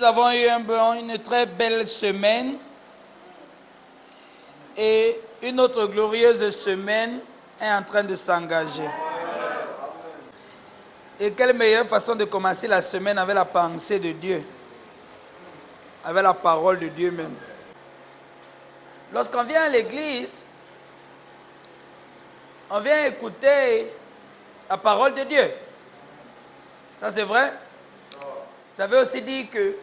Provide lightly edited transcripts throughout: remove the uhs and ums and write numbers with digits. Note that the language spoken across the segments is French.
avons eu une très belle semaine et une autre glorieuse semaine est en train de s'engager. Et quelle meilleure façon de commencer la semaine avec la pensée de Dieu, avec la parole de Dieu même. Lorsqu'on vient à l'église, on vient écouter la parole de Dieu. Ça c'est vrai. Ça veut aussi dire que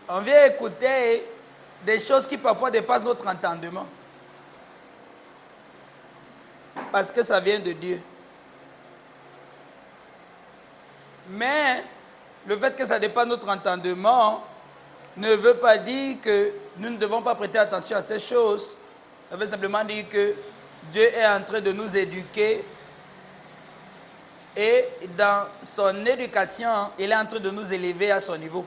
on vient écouter des choses qui parfois dépassent notre entendement. Parce que ça vient de Dieu. Mais le fait que ça dépasse notre entendement ne veut pas dire que nous ne devons pas prêter attention à ces choses. Ça veut simplement dire que Dieu est en train de nous éduquer et dans son éducation, il est en train de nous élever à son niveau.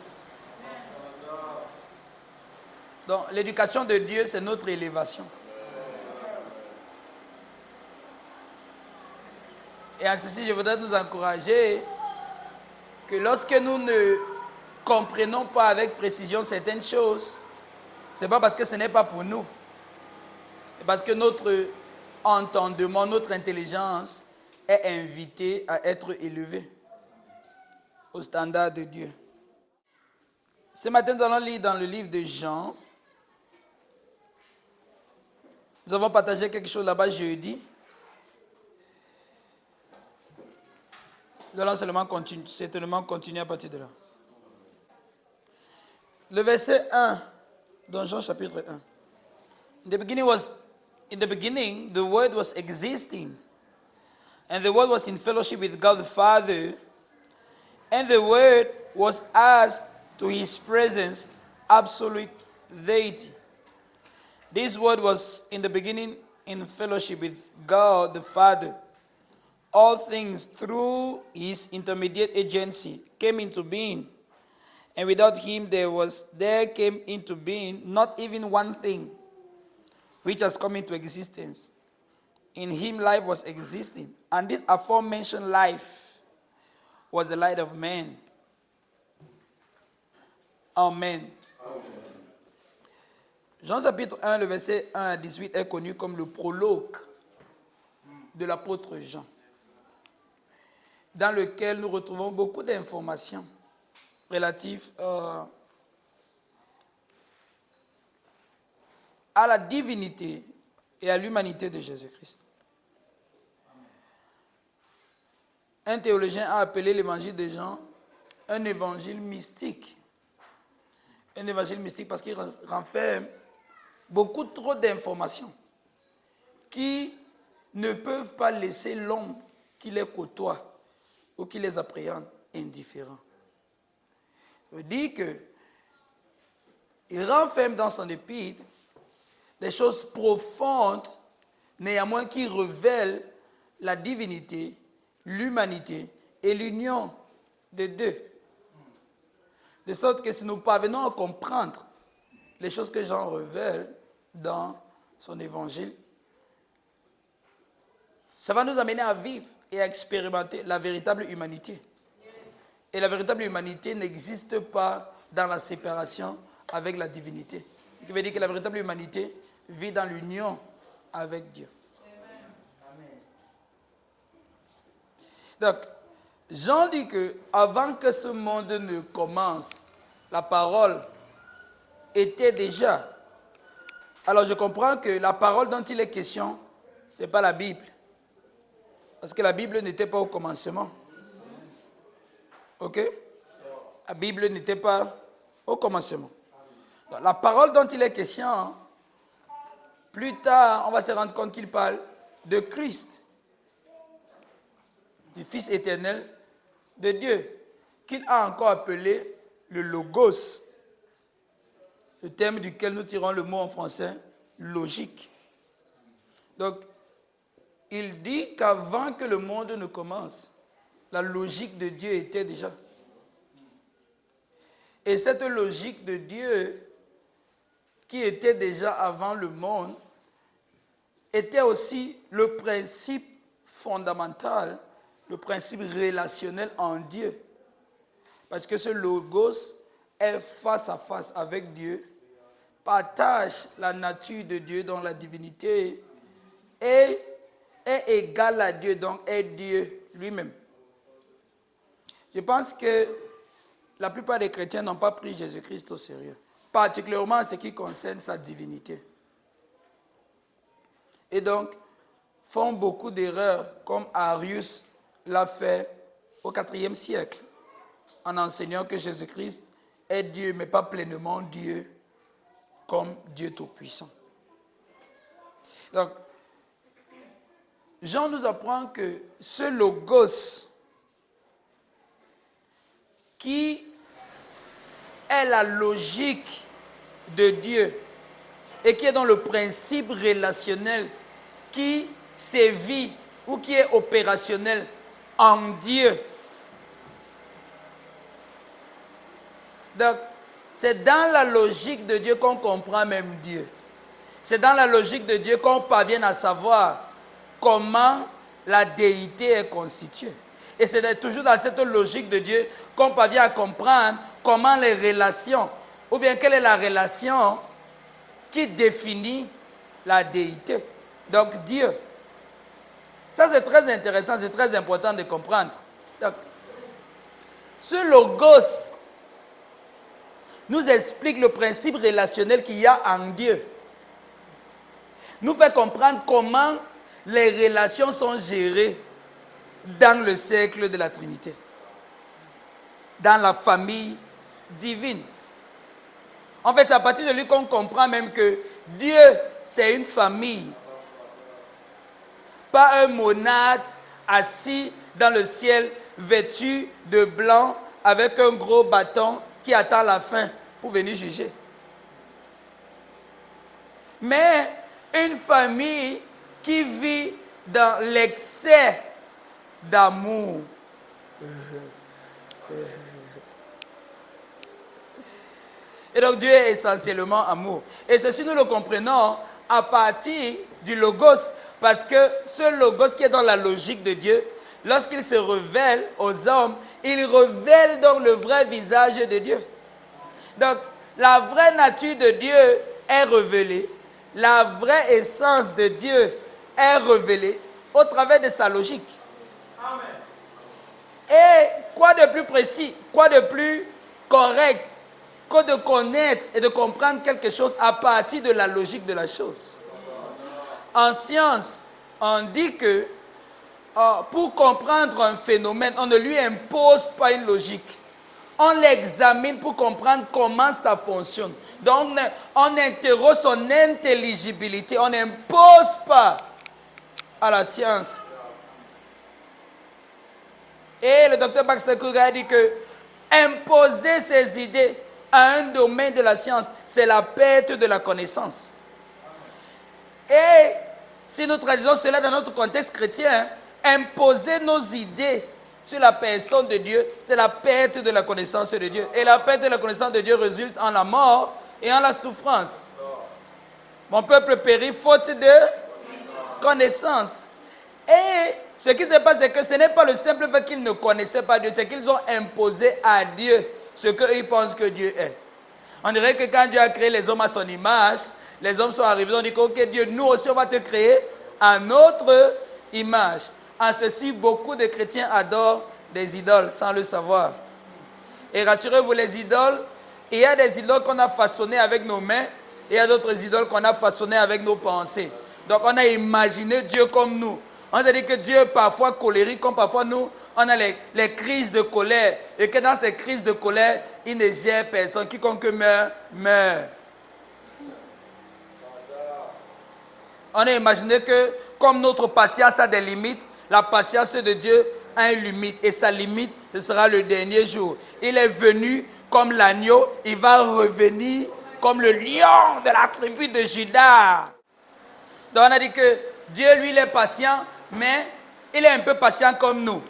Donc l'éducation de Dieu, c'est notre élévation. Et en ceci, je voudrais nous encourager que lorsque nous ne comprenons pas avec précision certaines choses, ce n'est pas parce que ce n'est pas pour nous. C'est parce que notre entendement, notre intelligence est invitée à être élevée au standard de Dieu. Ce matin, nous allons lire dans le livre de Jean. Nous avons partagé quelque chose là-bas jeudi. Nous allons certainement continuer à partir de là. Le verset 1 dans Jean chapitre 1. In the beginning, the Word was existing, and the Word was in fellowship with God the Father, and the Word was as to His presence, absolute deity. This Word was in the beginning in fellowship with God the Father. All things through His intermediate agency came into being, and without Him there came into being not even one thing which has come into existence. In Him life was existing, and this aforementioned life was the light of men. Amen. Amen. Jean chapitre 1, le verset 1 à 18 est connu comme le prologue de l'apôtre Jean, dans lequel nous retrouvons beaucoup d'informations relatives à la divinité et à l'humanité de Jésus-Christ. Un théologien a appelé l'évangile de Jean un évangile mystique. Un évangile mystique parce qu'il renferme beaucoup trop d'informations qui ne peuvent pas laisser l'homme qui les côtoie ou qui les appréhende indifférents. Ça veut dire qu'il renferme dans son épître des choses profondes, néanmoins qui révèlent la divinité, l'humanité et l'union des deux. De sorte que si nous parvenons à comprendre les choses que Jean révèle dans son évangile, ça va nous amener à vivre et à expérimenter la véritable humanité. Et la véritable humanité n'existe pas dans la séparation avec la divinité. Ce qui veut dire que la véritable humanité vit dans l'union avec Dieu. Donc, Jean dit que avant que ce monde ne commence, la parole était déjà. Alors je comprends que la parole dont il est question, ce n'est pas la Bible. Parce que la Bible n'était pas au commencement. Ok? La Bible n'était pas au commencement. Donc, la parole dont il est question, plus tard, on va se rendre compte qu'il parle de Christ, du Fils éternel de Dieu, qu'il a encore appelé le Logos, le terme duquel nous tirons le mot en français, logique. Donc, il dit qu'avant que le monde ne commence, la logique de Dieu était déjà. Et cette logique de Dieu, qui était déjà avant le monde, était aussi le principe fondamental, le principe relationnel en Dieu. Parce que ce logos est face à face avec Dieu, partage la nature de Dieu dans la divinité et est égal à Dieu, donc est Dieu lui-même. Je pense que la plupart des chrétiens n'ont pas pris Jésus-Christ au sérieux, particulièrement en ce qui concerne sa divinité. Et donc, font beaucoup d'erreurs, comme Arius l'a fait au IVe siècle, en enseignant que Jésus-Christ est Dieu, mais pas pleinement Dieu, comme Dieu Tout-Puissant. Donc, Jean nous apprend que ce logos, qui est la logique de Dieu et qui est dans le principe relationnel qui sévit ou qui est opérationnel en Dieu. Donc, c'est dans la logique de Dieu qu'on comprend même Dieu. C'est dans la logique de Dieu qu'on parvient à savoir comment la déité est constituée. Et c'est toujours dans cette logique de Dieu qu'on parvient à comprendre comment les relations, ou bien quelle est la relation qui définit la déité. Donc Dieu. Ça c'est très intéressant, c'est très important de comprendre. Donc, ce logos nous explique le principe relationnel qu'il y a en Dieu. Nous fait comprendre comment les relations sont gérées dans le cercle de la Trinité, dans la famille divine. En fait, c'est à partir de lui qu'on comprend même que Dieu, c'est une famille, pas un monade assis dans le ciel, vêtu de blanc, avec un gros bâton qui attend la fin pour venir juger. Mais une famille qui vit dans l'excès d'amour. Et donc Dieu est essentiellement amour. Et ceci nous le comprenons à partir du logos, parce que ce logos qui est dans la logique de Dieu, lorsqu'il se révèle aux hommes, il révèle donc le vrai visage de Dieu. Donc la vraie nature de Dieu est révélée, la vraie essence de Dieu est révélée au travers de sa logique. Amen. Et quoi de plus précis, quoi de plus correct que de connaître et de comprendre quelque chose à partir de la logique de la chose. En science, on dit que pour comprendre un phénomène, on ne lui impose pas une logique. On l'examine pour comprendre comment ça fonctionne. Donc, on interroge son intelligibilité. On n'impose pas à la science. Et le docteur Baxter Kruger a dit que imposer ses idées à un domaine de la science, c'est la perte de la connaissance. Et si nous traduisons cela dans notre contexte chrétien, imposer nos idées sur la personne de Dieu, c'est la perte de la connaissance de Dieu. Et la perte de la connaissance de Dieu résulte en la mort et en la souffrance. Mon peuple périt faute de connaissance. Et ce qui se passe, c'est que ce n'est pas le simple fait qu'ils ne connaissaient pas Dieu, c'est qu'ils ont imposé à Dieu ce qu'ils pensent que Dieu est. On dirait que quand Dieu a créé les hommes à son image, les hommes sont arrivés, on dit que ok Dieu, nous aussi on va te créer à notre image. En ceci, beaucoup de chrétiens adorent des idoles sans le savoir. Et rassurez-vous, les idoles, il y a des idoles qu'on a façonnées avec nos mains, et il y a d'autres idoles qu'on a façonnées avec nos pensées. Donc on a imaginé Dieu comme nous. On a dit que Dieu est parfois colérique, comme parfois nous, on a les crises de colère. Et que dans ces crises de colère, il ne gère personne. Quiconque meurt, meurt. On a imaginé que, comme notre patience a des limites, la patience de Dieu a une limite. Et sa limite, ce sera le dernier jour. Il est venu comme l'agneau, il va revenir comme le lion de la tribu de Juda. Donc on a dit que Dieu, lui, il est patient, mais il est un peu patient comme nous.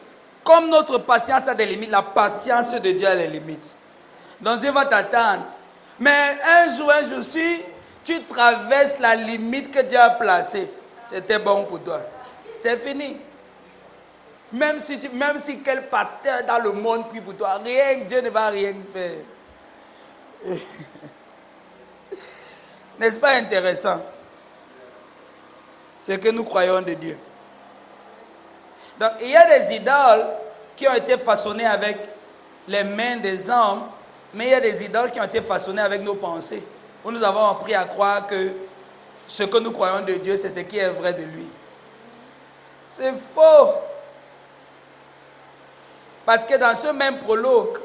Comme notre patience a des limites, la patience de Dieu a des limites. Donc Dieu va t'attendre. Mais un jour, si tu traverses la limite que Dieu a placée, c'était bon pour toi. C'est fini. Même si quel pasteur dans le monde prie pour toi, Dieu ne va rien faire. N'est-ce pas intéressant? Ce que nous croyons de Dieu. Donc, il y a des idoles qui ont été façonnées avec les mains des hommes, mais il y a des idoles qui ont été façonnées avec nos pensées, où nous avons appris à croire que ce que nous croyons de Dieu, c'est ce qui est vrai de lui. C'est faux. Parce que dans ce même prologue,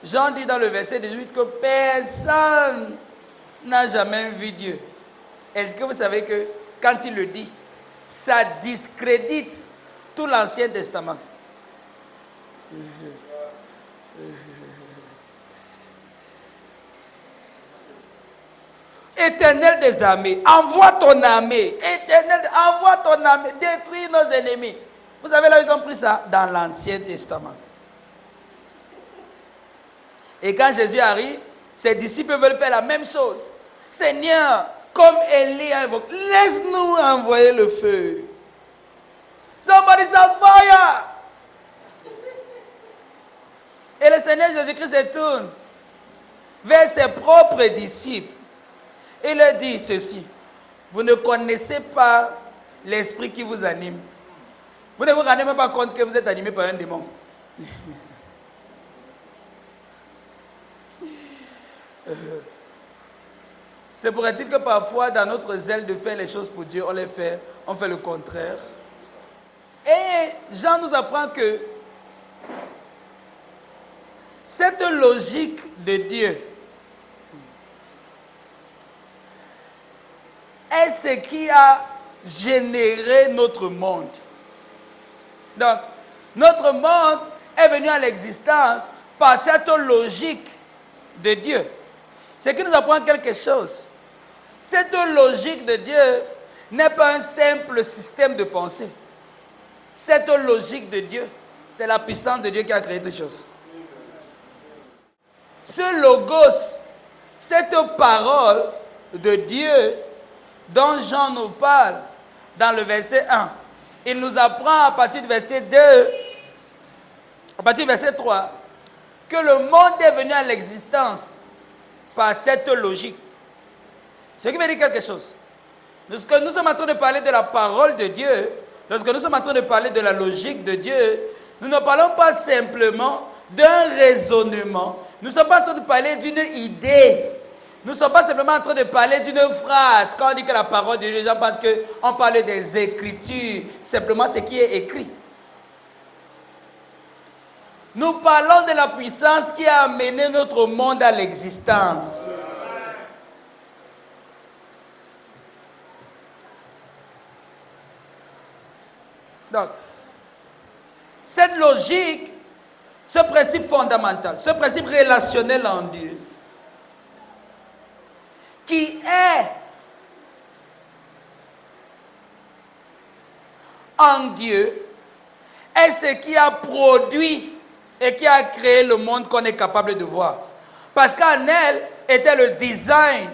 Jean dit dans le verset 18 que personne n'a jamais vu Dieu. Est-ce que vous savez que quand il le dit, ça discrédite tout l'Ancien Testament? Éternel des armées, envoie ton armée. Éternel, envoie ton armée, détruis nos ennemis. Vous savez là, ils ont pris ça dans l'Ancien Testament. Et quand Jésus arrive, ses disciples veulent faire la même chose. Seigneur, comme Élie a invoqué, laisse-nous envoyer le feu. Somebody shout fire! Et le Seigneur Jésus-Christ se tourne vers ses propres disciples. Il leur dit ceci: vous ne connaissez pas l'esprit qui vous anime. Vous ne vous rendez même pas compte que vous êtes animé par un démon. C'est pourrait-il que parfois, dans notre zèle de faire les choses pour Dieu, on fait le contraire. Et Jean nous apprend que cette logique de Dieu est ce qui a généré notre monde. Donc, notre monde est venu à l'existence par cette logique de Dieu. Ce qui nous apprend quelque chose. Cette logique de Dieu n'est pas un simple système de pensée. Cette logique de Dieu, c'est la puissance de Dieu qui a créé toutes choses. Ce logos, cette parole de Dieu dont Jean nous parle dans le verset 1, il nous apprend à partir du verset 2, à partir du verset 3, que le monde est venu à l'existence par cette logique. Ce qui veut dire quelque chose. Lorsque nous sommes en train de parler de la parole de Dieu, lorsque nous sommes en train de parler de la logique de Dieu, nous ne parlons pas simplement d'un raisonnement. Nous ne sommes pas en train de parler d'une idée. Nous ne sommes pas simplement en train de parler d'une phrase. Quand on dit que la parole de Dieu, les gens pensent qu'on parle des Écritures, simplement ce qui est écrit. Nous parlons de la puissance qui a amené notre monde à l'existence. Donc, cette logique, ce principe fondamental, ce principe relationnel en Dieu, qui est en Dieu, est ce qui a produit et qui a créé le monde qu'on est capable de voir. Parce qu'en elle était le design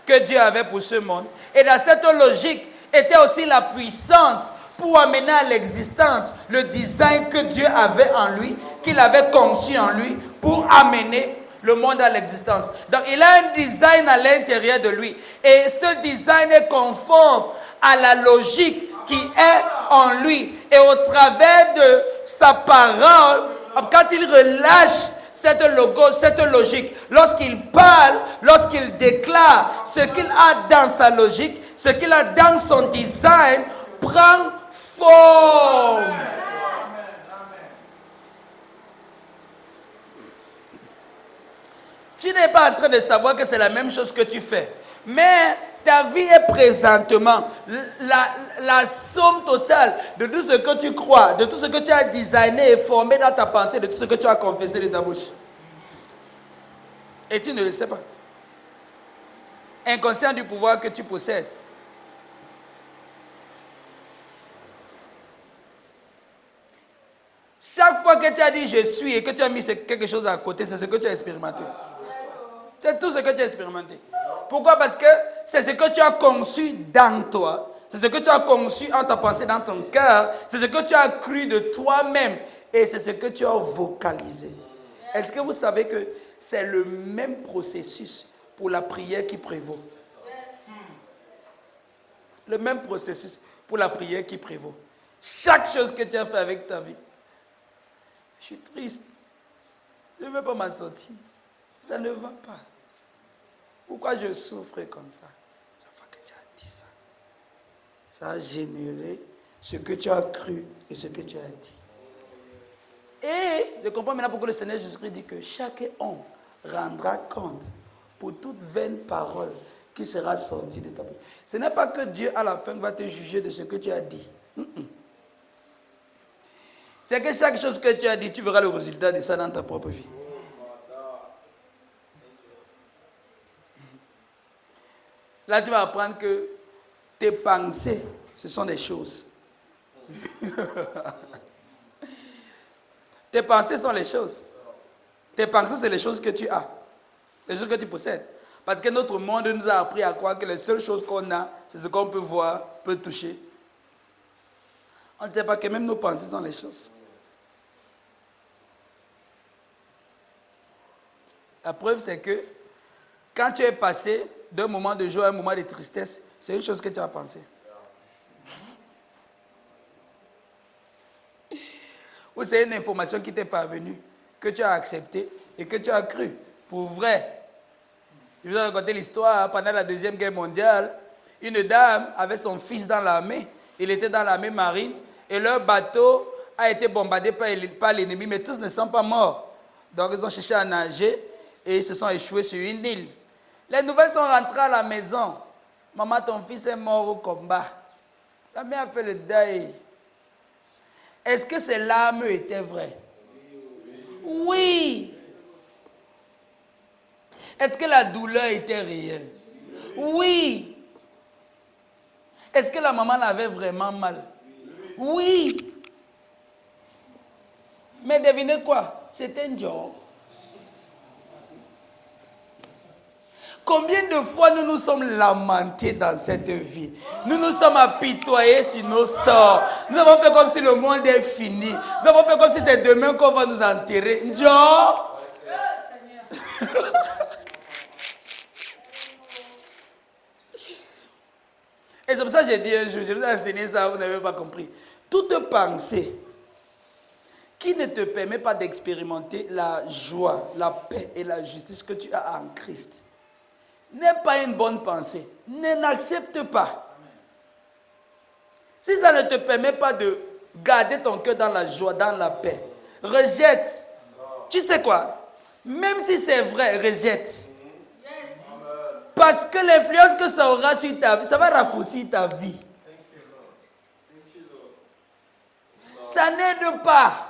que Dieu avait pour ce monde. Et dans cette logique était aussi la puissance pour amener à l'existence le design que Dieu avait en lui, qu'il avait conçu en lui pour amener le monde à l'existence. Donc il a un design à l'intérieur de lui. Et ce design est conforme à la logique qui est en lui. Et au travers de sa parole, quand il relâche cette logique, lorsqu'il parle, lorsqu'il déclare ce qu'il a dans sa logique, ce qu'il a dans son design, prend forme. Tu n'es pas en train de savoir que c'est la même chose que tu fais. Mais ta vie est présentement la somme totale de tout ce que tu crois, de tout ce que tu as designé et formé dans ta pensée, de tout ce que tu as confessé de ta bouche. Et tu ne le sais pas. Inconscient du pouvoir que tu possèdes. Chaque fois que tu as dit je suis et que tu as mis quelque chose à côté, c'est ce que tu as expérimenté. C'est tout ce que tu as expérimenté. Pourquoi? Parce que c'est ce que tu as conçu dans toi. C'est ce que tu as conçu en ta pensée dans ton cœur. C'est ce que tu as cru de toi-même. Et c'est ce que tu as vocalisé. Est-ce que vous savez que c'est le même processus pour la prière qui prévaut? Le même processus pour la prière qui prévaut. Chaque chose que tu as fait avec ta vie. Je suis triste. Je ne veux pas m'en sortir. Ça ne va pas. Pourquoi je souffre comme ça? Chaque fois que tu as dit ça, ça a généré ce que tu as cru et ce que tu as dit. Et je comprends maintenant pourquoi le Seigneur Jésus-Christ dit que chaque homme rendra compte pour toute vaine parole qui sera sortie de ta bouche. Ce n'est pas que Dieu à la fin va te juger de ce que tu as dit. C'est que chaque chose que tu as dit, tu verras le résultat de ça dans ta propre vie. Là, tu vas apprendre que tes pensées, ce sont des choses. Tes pensées sont les choses. Tes pensées, c'est les choses que tu as. Les choses que tu possèdes. Parce que notre monde nous a appris à croire que les seules choses qu'on a, c'est ce qu'on peut voir, peut toucher. On ne sait pas que même nos pensées sont les choses. La preuve, c'est que quand tu es passé d'un moment de joie à un moment de tristesse, c'est une chose que tu as pensé. Ou c'est une information qui t'est parvenue, que tu as acceptée et que tu as cru pour vrai. Je vous ai raconté l'histoire, pendant la Deuxième Guerre mondiale, une dame avait son fils dans l'armée, il était dans l'armée marine, et leur bateau a été bombardé par l'ennemi, mais tous ne sont pas morts. Donc ils ont cherché à nager et ils se sont échoués sur une île. Les nouvelles sont rentrées à la maison. Maman, ton fils est mort au combat. La mère a fait le deuil. Est-ce que ces larmes étaient vraies? Oui. Est-ce que la douleur était réelle? Oui. Est-ce que la maman l'avait vraiment mal? Oui. Mais devinez quoi? C'était un job. Combien de fois nous nous sommes lamentés dans cette vie? Nous nous sommes apitoyés sur nos sorts. Nous avons fait comme si le monde est fini. Nous avons fait comme si c'était demain qu'on va nous enterrer. Job. Et c'est pour ça que j'ai dit un jour, je vous ai enseigné ça, vous n'avez pas compris. Toute pensée qui ne te permet pas d'expérimenter la joie, la paix et la justice que tu as en Christ n'est pas une bonne pensée. N'accepte pas. Si ça ne te permet pas de garder ton cœur dans la joie, dans la paix, rejette. Tu sais quoi? Même si c'est vrai, rejette. Parce que l'influence que ça aura sur ta vie, ça va raccourcir ta vie. Ça n'aide pas.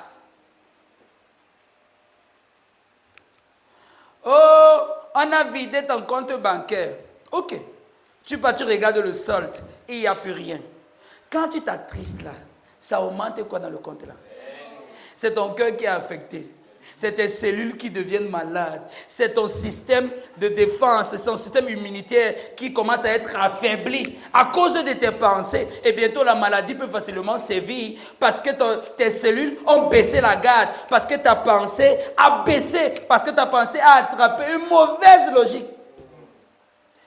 Oh, on a vidé ton compte bancaire. Ok. Tu regardes le solde et il n'y a plus rien. Quand tu t'attristes là, ça augmente quoi dans le compte là? C'est ton cœur qui est affecté. C'est tes cellules qui deviennent malades. C'est ton système de défense, c'est ton système immunitaire qui commence à être affaibli à cause de tes pensées. Et bientôt, la maladie peut facilement sévir parce que tes cellules ont baissé la garde, parce que ta pensée a baissé, parce que ta pensée a attrapé une mauvaise logique.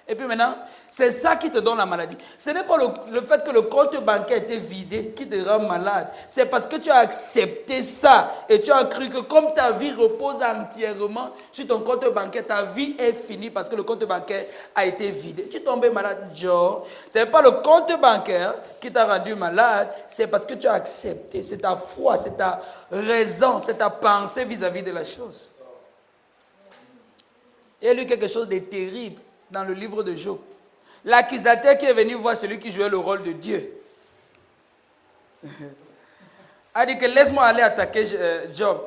Et puis maintenant, c'est ça qui te donne la maladie. Ce n'est pas le fait que le compte bancaire était vidé qui te rend malade. C'est parce que tu as accepté ça et tu as cru que comme ta vie repose entièrement sur ton compte bancaire, ta vie est finie parce que le compte bancaire a été vidé. Tu es tombé malade, Joe. Ce n'est pas le compte bancaire qui t'a rendu malade, c'est parce que tu as accepté. C'est ta foi, c'est ta raison, c'est ta pensée vis-à-vis de la chose. Il y a eu quelque chose de terrible dans le livre de Job. L'accusateur qui est venu voir celui qui jouait le rôle de Dieu a dit que laisse-moi aller attaquer Job.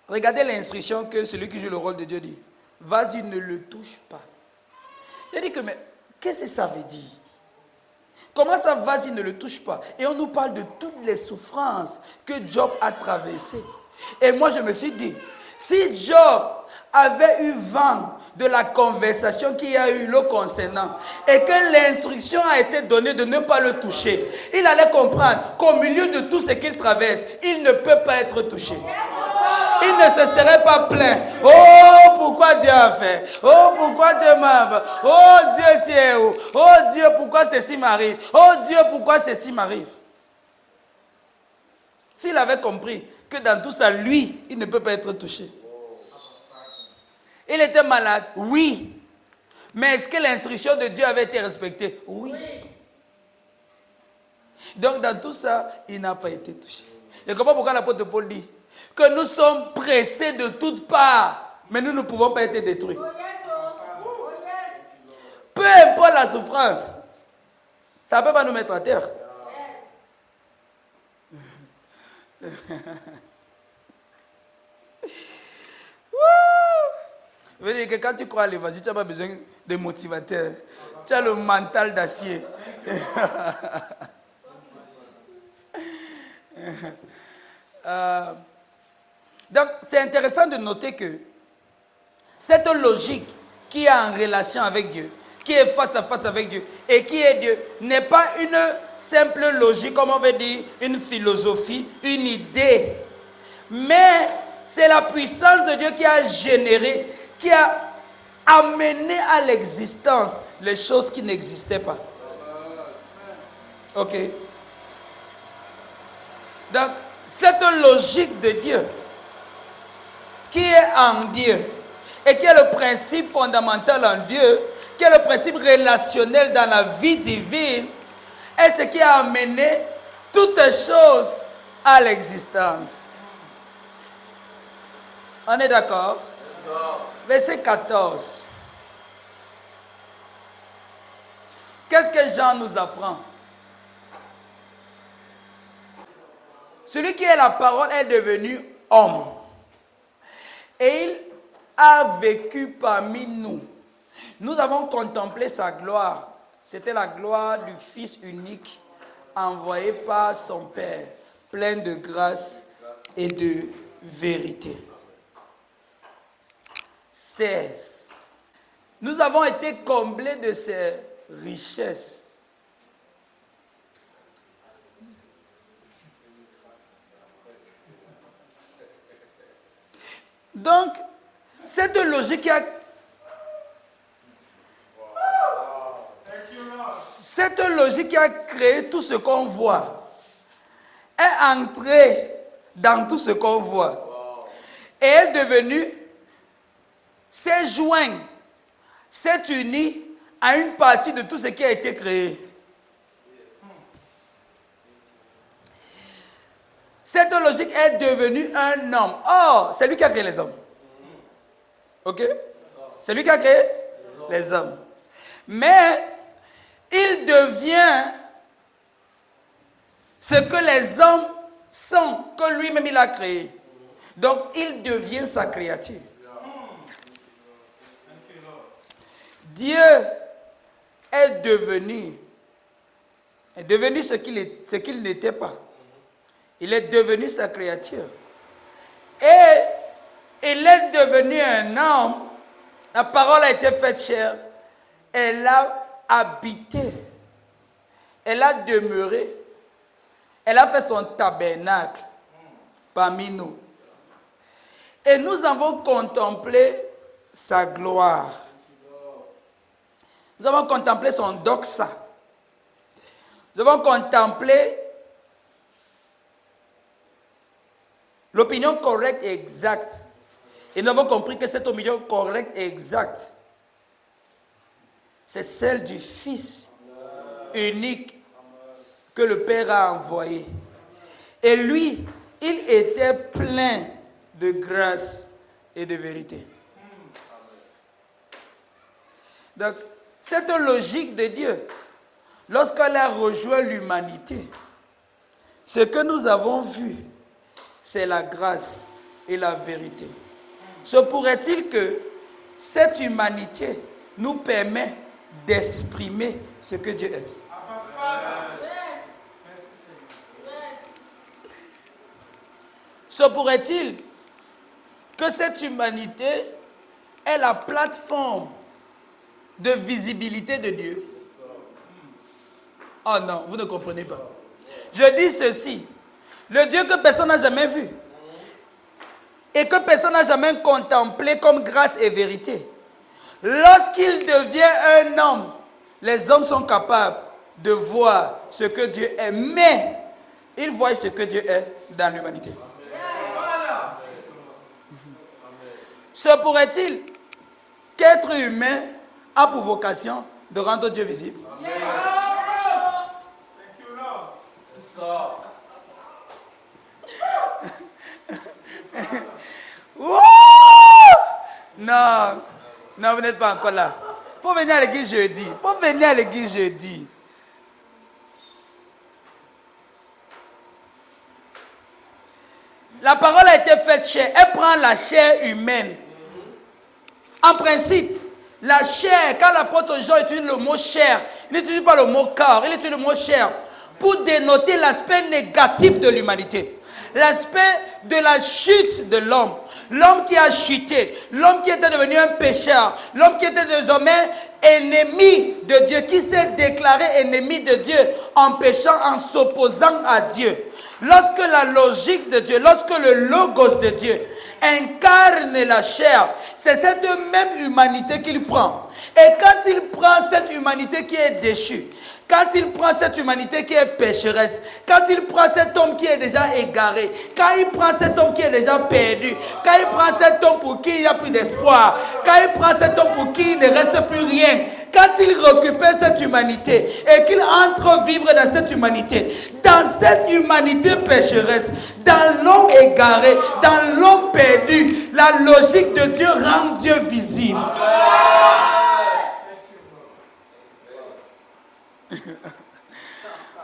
Regardez l'instruction que celui qui joue le rôle de Dieu dit. Vas-y, ne le touche pas. Il a dit que, mais qu'est-ce que ça veut dire? Comment ça, vas-y, ne le touche pas? Et on nous parle de toutes les souffrances que Job a traversées. Et moi, je me suis dit, si Job avait eu vent de la conversation qu'il y a eu le concernant et que l'instruction a été donnée de ne pas le toucher, il allait comprendre qu'au milieu de tout ce qu'il traverse, il ne peut pas être touché. Il ne se serait pas plaint. Oh, pourquoi Dieu a fait? Oh, pourquoi Dieu m'a... Oh, Dieu, tu es où? Oh, Dieu, pourquoi ceci m'arrive? Oh, Dieu, pourquoi ceci m'arrive? S'il avait compris que dans tout ça, lui, il ne peut pas être touché. Il était malade, oui. Mais est-ce que l'instruction de Dieu avait été respectée? Oui. Donc dans tout ça, il n'a pas été touché. Et comment pourquoi l'apôtre Paul dit que nous sommes pressés de toutes parts, mais nous ne pouvons pas être détruits. Peu importe la souffrance, ça ne peut pas nous mettre à terre. Je veux dire que quand tu crois à l'évangile, tu n'as pas besoin de motivateurs. Tu as le mental d'acier. Donc, c'est intéressant de noter que cette logique qui est en relation avec Dieu, qui est face à face avec Dieu et qui est Dieu, n'est pas une simple logique, comme on veut dire, une philosophie, une idée. Mais c'est la puissance de Dieu qui a généré, qui a amené à l'existence les choses qui n'existaient pas. Ok. Donc, cette logique de Dieu, qui est en Dieu, et qui est le principe fondamental en Dieu, qui est le principe relationnel dans la vie divine, est ce qui a amené toutes choses à l'existence. On est d'accord? Verset 14. Qu'est-ce que Jean nous apprend? Celui qui est la parole est devenu homme. Et il a vécu parmi nous. Nous avons contemplé sa gloire. C'était la gloire du Fils unique envoyé par son Père, plein de grâce et de vérité. 16. Nous avons été comblés de ses richesses. Donc, cette logique qui a créé tout ce qu'on voit est entrée dans tout ce qu'on voit et est devenue, s'est joint, s'est unie à une partie de tout ce qui a été créé. Cette logique est devenue un homme. Or, c'est lui qui a créé les hommes. Ok? C'est lui qui a créé les hommes. Mais il devient ce que les hommes sont, que lui-même il a créé. Donc, il devient sa créature. Dieu est devenu ce qu'il n'était pas. Il est devenu sa créature. Et il est devenu un homme. La parole a été faite chair. Elle a habité. Elle a demeuré. Elle a fait son tabernacle parmi nous. Et nous avons contemplé sa gloire. Nous avons contemplé son doxa. Nous avons contemplé l'opinion correcte et exacte. Et nous avons compris que cette opinion correcte et exacte, c'est celle du Fils unique que le Père a envoyé. Et lui, il était plein de grâce et de vérité. Donc, cette logique de Dieu, lorsqu'elle a rejoint l'humanité, ce que nous avons vu, c'est la grâce et la vérité. Se pourrait-il que cette humanité nous permet d'exprimer ce que Dieu est? Se pourrait-il que cette humanité est la plateforme de visibilité de Dieu. Oh non, vous ne comprenez pas. Je dis ceci. Le Dieu que personne n'a jamais vu et que personne n'a jamais contemplé comme grâce et vérité. Lorsqu'il devient un homme, les hommes sont capables de voir ce que Dieu est, mais ils voient ce que Dieu est dans l'humanité. Se pourrait-il qu'être humain a pour vocation de rendre Dieu visible? Non, non, vous n'êtes pas encore là. Il faut venir à l'église jeudi. Il faut venir à l'église jeudi. La parole a été faite chair. Elle prend la chair humaine. En principe, la chair, quand l'apôtre Jean utilise le mot chair, il n'utilise pas le mot corps, il utilise le mot chair pour dénoter l'aspect négatif de l'humanité. L'aspect de la chute de l'homme. L'homme qui a chuté, l'homme qui était devenu un pécheur, l'homme qui était désormais ennemi de Dieu, qui s'est déclaré ennemi de Dieu en péchant, en s'opposant à Dieu. Lorsque la logique de Dieu, lorsque le logos de Dieu incarne la chair, c'est cette même humanité qu'il prend. Et quand il prend cette humanité qui est déchue, quand il prend cette humanité qui est pécheresse, quand il prend cet homme qui est déjà égaré, quand il prend cet homme qui est déjà perdu, quand il prend cet homme pour qui il n'y a plus d'espoir, quand il prend cet homme pour qui il ne reste plus rien, quand il récupère cette humanité et qu'il entre vivre dans cette humanité pécheresse, dans l'homme égaré, dans l'homme perdu, la logique de Dieu rend Dieu visible.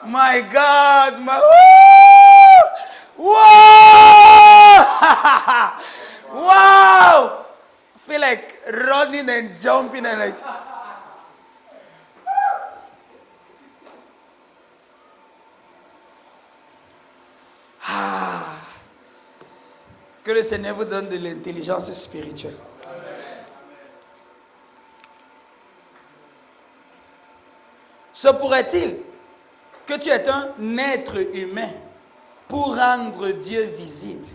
My God, my wow! Wow! I feel like running and jumping and like. Que le Seigneur vous donne de l'intelligence spirituelle. Se pourrait-il que tu es un être humain pour rendre Dieu visible?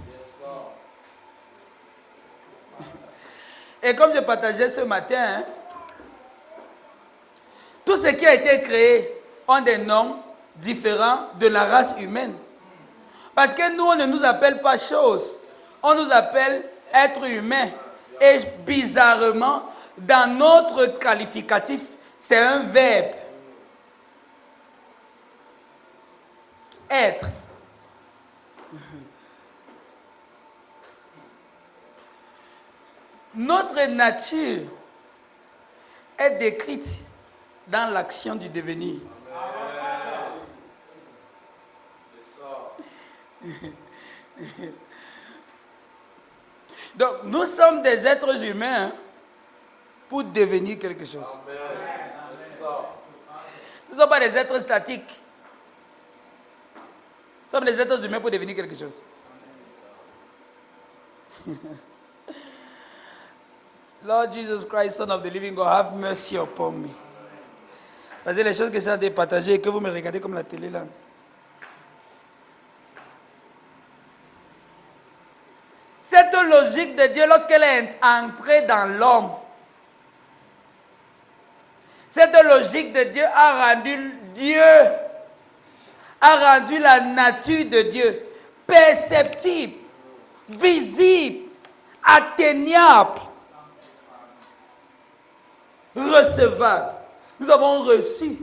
Et comme je partageais ce matin, tout ce qui a été créé ont des noms différents de la race humaine. Parce que nous, on ne nous appelle pas choses, on nous appelle être humain. Et bizarrement, dans notre qualificatif, c'est un verbe. Être. Notre nature est décrite dans l'action du devenir. Donc, nous sommes des êtres humains pour devenir quelque chose. Nous ne sommes pas des êtres statiques. Nous sommes des êtres humains pour devenir quelque chose. Lord Jesus Christ, Son of the Living God, have mercy upon me. Parce que les choses que j'ai à partager et que vous me regardez comme la télé là. Cette logique de Dieu, lorsqu'elle est entrée dans l'homme, cette logique de Dieu a rendu la nature de Dieu perceptible, visible, atteignable, recevable. Nous avons reçu.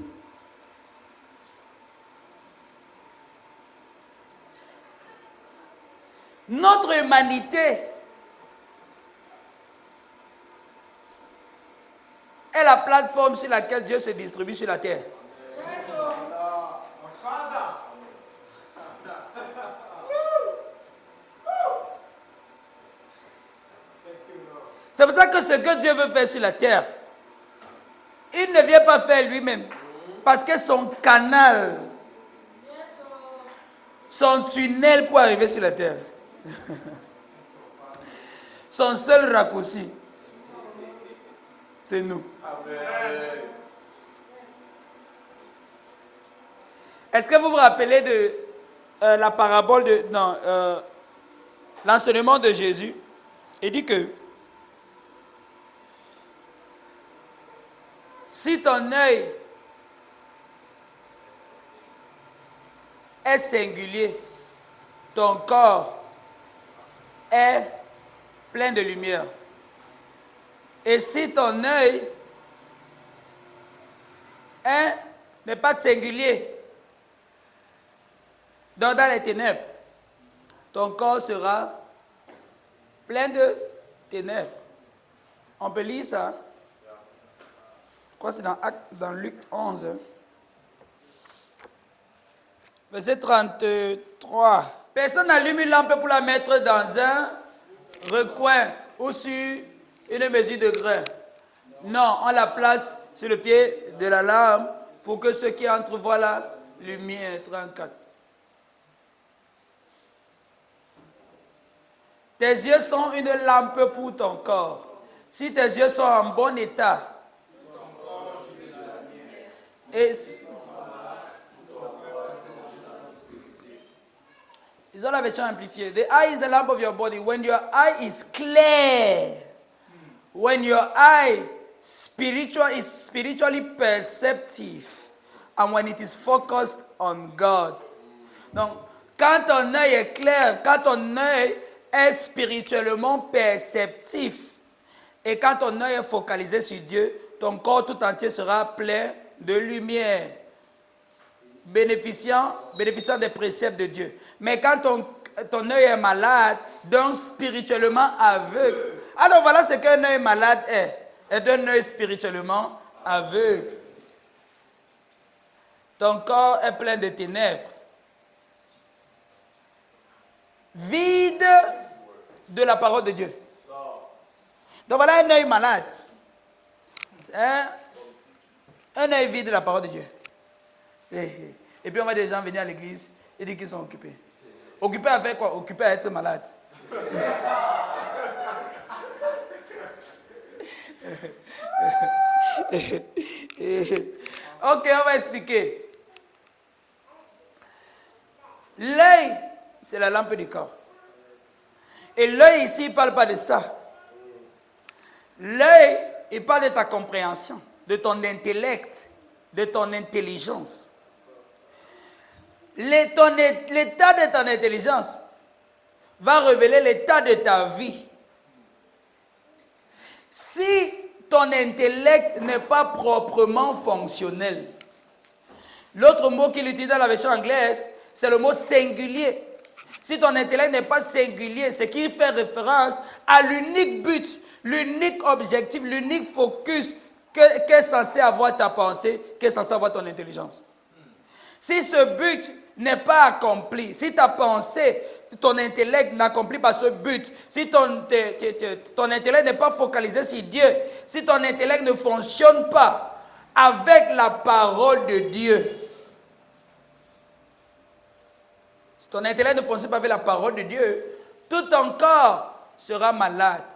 Notre humanité est la plateforme sur laquelle Dieu se distribue sur la terre. C'est pour ça que ce que Dieu veut faire sur la terre, il ne vient pas faire lui-même. Parce que son canal, son tunnel pour arriver sur la terre, son seul raccourci, c'est nous. Est-ce que vous vous rappelez de la parabole de... Non, l'enseignement de Jésus? Il dit que si ton œil est singulier, ton corps est plein de lumière. Et si ton œil n'est pas singulier, dans les ténèbres, ton corps sera plein de ténèbres. On peut lire ça. Je crois que c'est dans Luc 11. Verset 33. Personne n'allume une lampe pour la mettre dans un recoin ou sur une mesure de grain. Non, on la place sur le pied de la lampe pour que ceux qui entrent voient la lumière. 34. Tes yeux sont une lampe pour ton corps. Si tes yeux sont en bon état, et ils ont la version amplifiée. The eye is the lamp of your body. When your eye is clear, when your eye is spiritually perceptive, and when it is focused on God. Donc, quand ton œil est clair, quand ton œil est spirituellement perceptif, et quand ton œil est focalisé sur Dieu, ton corps tout entier sera plein de lumière, bénéficiant des préceptes de Dieu. Mais quand ton œil est malade, donc spirituellement aveugle. Alors voilà ce qu'un œil malade est un œil spirituellement aveugle. Ton corps est plein de ténèbres, vide de la parole de Dieu. Donc voilà un œil malade. Un œil vide de la parole de Dieu. Et puis on voit des gens venir à l'église et dire qu'ils sont occupés. Occupés à faire quoi? Occupés à être malade. Ok, on va expliquer. L'œil, c'est la lampe du corps. Et l'œil ici, il ne parle pas de ça. L'œil, il parle de ta compréhension, de ton intellect, de ton intelligence. L'état de ton intelligence va révéler l'état de ta vie. Si ton intellect n'est pas proprement fonctionnel, l'autre mot qu'il utilise dans la version anglaise, c'est le mot singulier. Si ton intellect n'est pas singulier, c'est qu'il fait référence à l'unique but, l'unique objectif, l'unique focus qu'est censé avoir ta pensée, qu'est censé avoir ton intelligence. Si ce but n'est pas accompli, si ta pensée, ton intellect n'accomplit pas ce but, si ton intellect n'est pas focalisé sur Dieu, si ton intellect ne fonctionne pas avec la parole de Dieu, si ton intellect ne fonctionne pas avec la parole de Dieu, tout ton corps sera malade.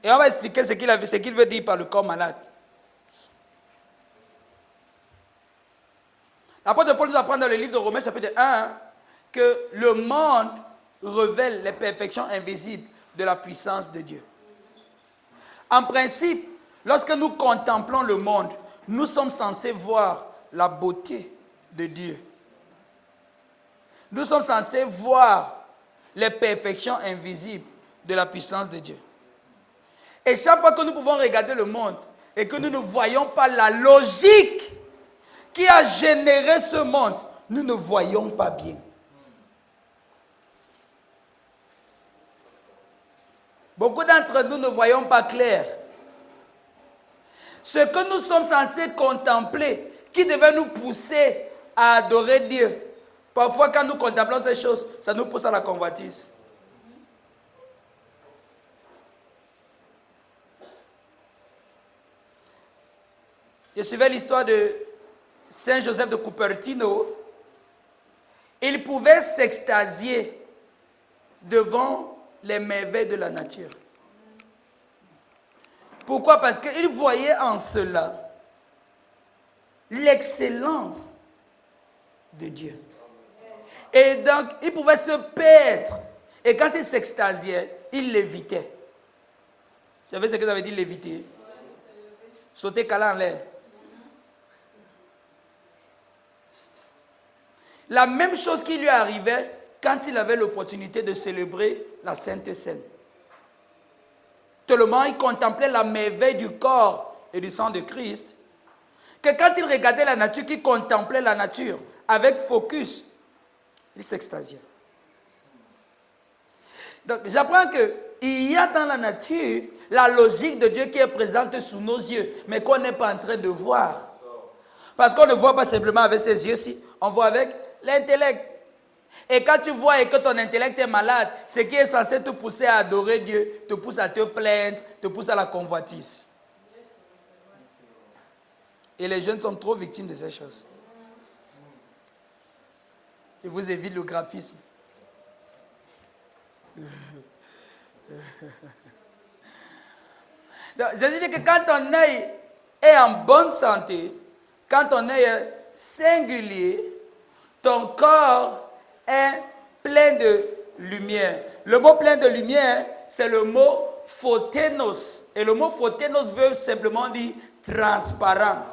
Et on va expliquer ce qu'il veut dire par le corps malade. L'apôtre Paul nous apprend dans le livre de Romains, chapitre 1, que le monde révèle les perfections invisibles de la puissance de Dieu. En principe, lorsque nous contemplons le monde, nous sommes censés voir la beauté de Dieu. Nous sommes censés voir les perfections invisibles de la puissance de Dieu. Et chaque fois que nous pouvons regarder le monde et que nous ne voyons pas la logique qui a généré ce monde, nous ne voyons pas bien. Beaucoup d'entre nous ne voyons pas clair. Ce que nous sommes censés contempler, qui devait nous pousser à adorer Dieu, parfois quand nous contemplons ces choses, ça nous pousse à la convoitise. Je suivais l'histoire de Saint Joseph de Cupertino. Il pouvait s'extasier devant les merveilles de la nature. Pourquoi? Parce qu'il voyait en cela l'excellence de Dieu. Et donc, il pouvait se perdre. Et quand il s'extasiait, il lévitait. Vous savez ce que ça veut dire léviter? Sauter câlin en l'air. La même chose qui lui arrivait quand il avait l'opportunité de célébrer la Sainte Seine. Tellement il contemplait la merveille du corps et du sang de Christ, que quand il regardait la nature, qu'il contemplait la nature avec focus, il s'extasiait. Donc j'apprends qu'il y a dans la nature la logique de Dieu qui est présente sous nos yeux, mais qu'on n'est pas en train de voir. Parce qu'on ne voit pas simplement avec ses yeux-ci, on voit avec l'intellect. Et quand tu vois et que ton intellect est malade, ce qui est censé te pousser à adorer Dieu, te pousse à te plaindre, te pousse à la convoitise. Et les jeunes sont trop victimes de ces choses. Ils vous évitent le graphisme. Donc, je dis que quand ton œil est en bonne santé, quand ton œil est singulier, ton corps est plein de lumière. Le mot plein de lumière, c'est le mot photénos. Et le mot photénos veut simplement dire transparent.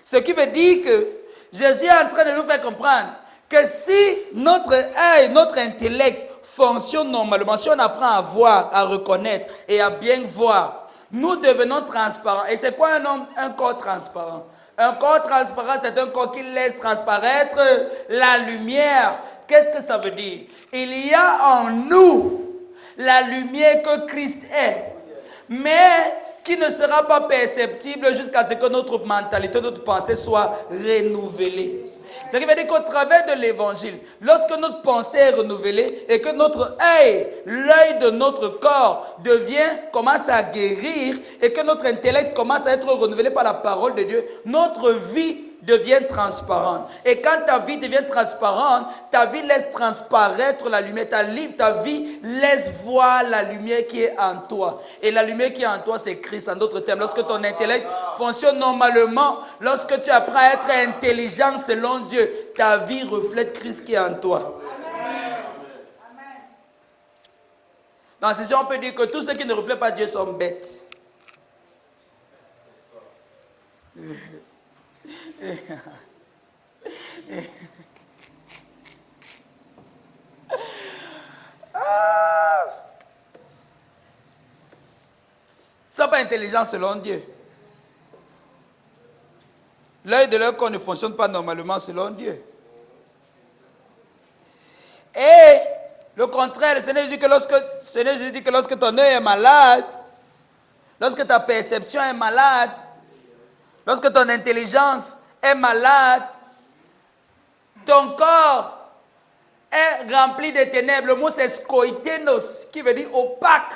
Ce qui veut dire que Jésus est en train de nous faire comprendre que si notre œil, notre intellect fonctionne normalement, si on apprend à voir, à reconnaître et à bien voir, nous devenons transparents. Et c'est quoi un corps transparent? Un corps transparent, c'est un corps qui laisse transparaître la lumière. Qu'est-ce que ça veut dire? Il y a en nous la lumière que Christ est, mais qui ne sera pas perceptible jusqu'à ce que notre mentalité, notre pensée soit renouvelée. Ce qui veut dire qu'au travers de l'évangile, lorsque notre pensée est renouvelée et que notre œil, l'œil de notre corps commence à guérir et que notre intellect commence à être renouvelé par la parole de Dieu, notre vie devient transparente. Et quand ta vie devient transparente, ta vie laisse transparaître la lumière. Ta vie laisse voir la lumière qui est en toi. Et la lumière qui est en toi, c'est Christ. En d'autres termes, lorsque ton intellect fonctionne normalement, lorsque tu apprends à être intelligent selon Dieu, ta vie reflète Christ qui est en toi. Dans ce sens, on peut dire que tous ceux qui ne reflètent pas Dieu sont bêtes. Ils ne sont pas intelligents selon Dieu. L'œil de leur corps ne fonctionne pas normalement selon Dieu. Et le contraire, le Seigneur dit que lorsque ton œil est malade, lorsque ta perception est malade, lorsque ton intelligence est malade, ton corps est rempli de ténèbres. Le mot c'est skoitenos, qui veut dire opaque.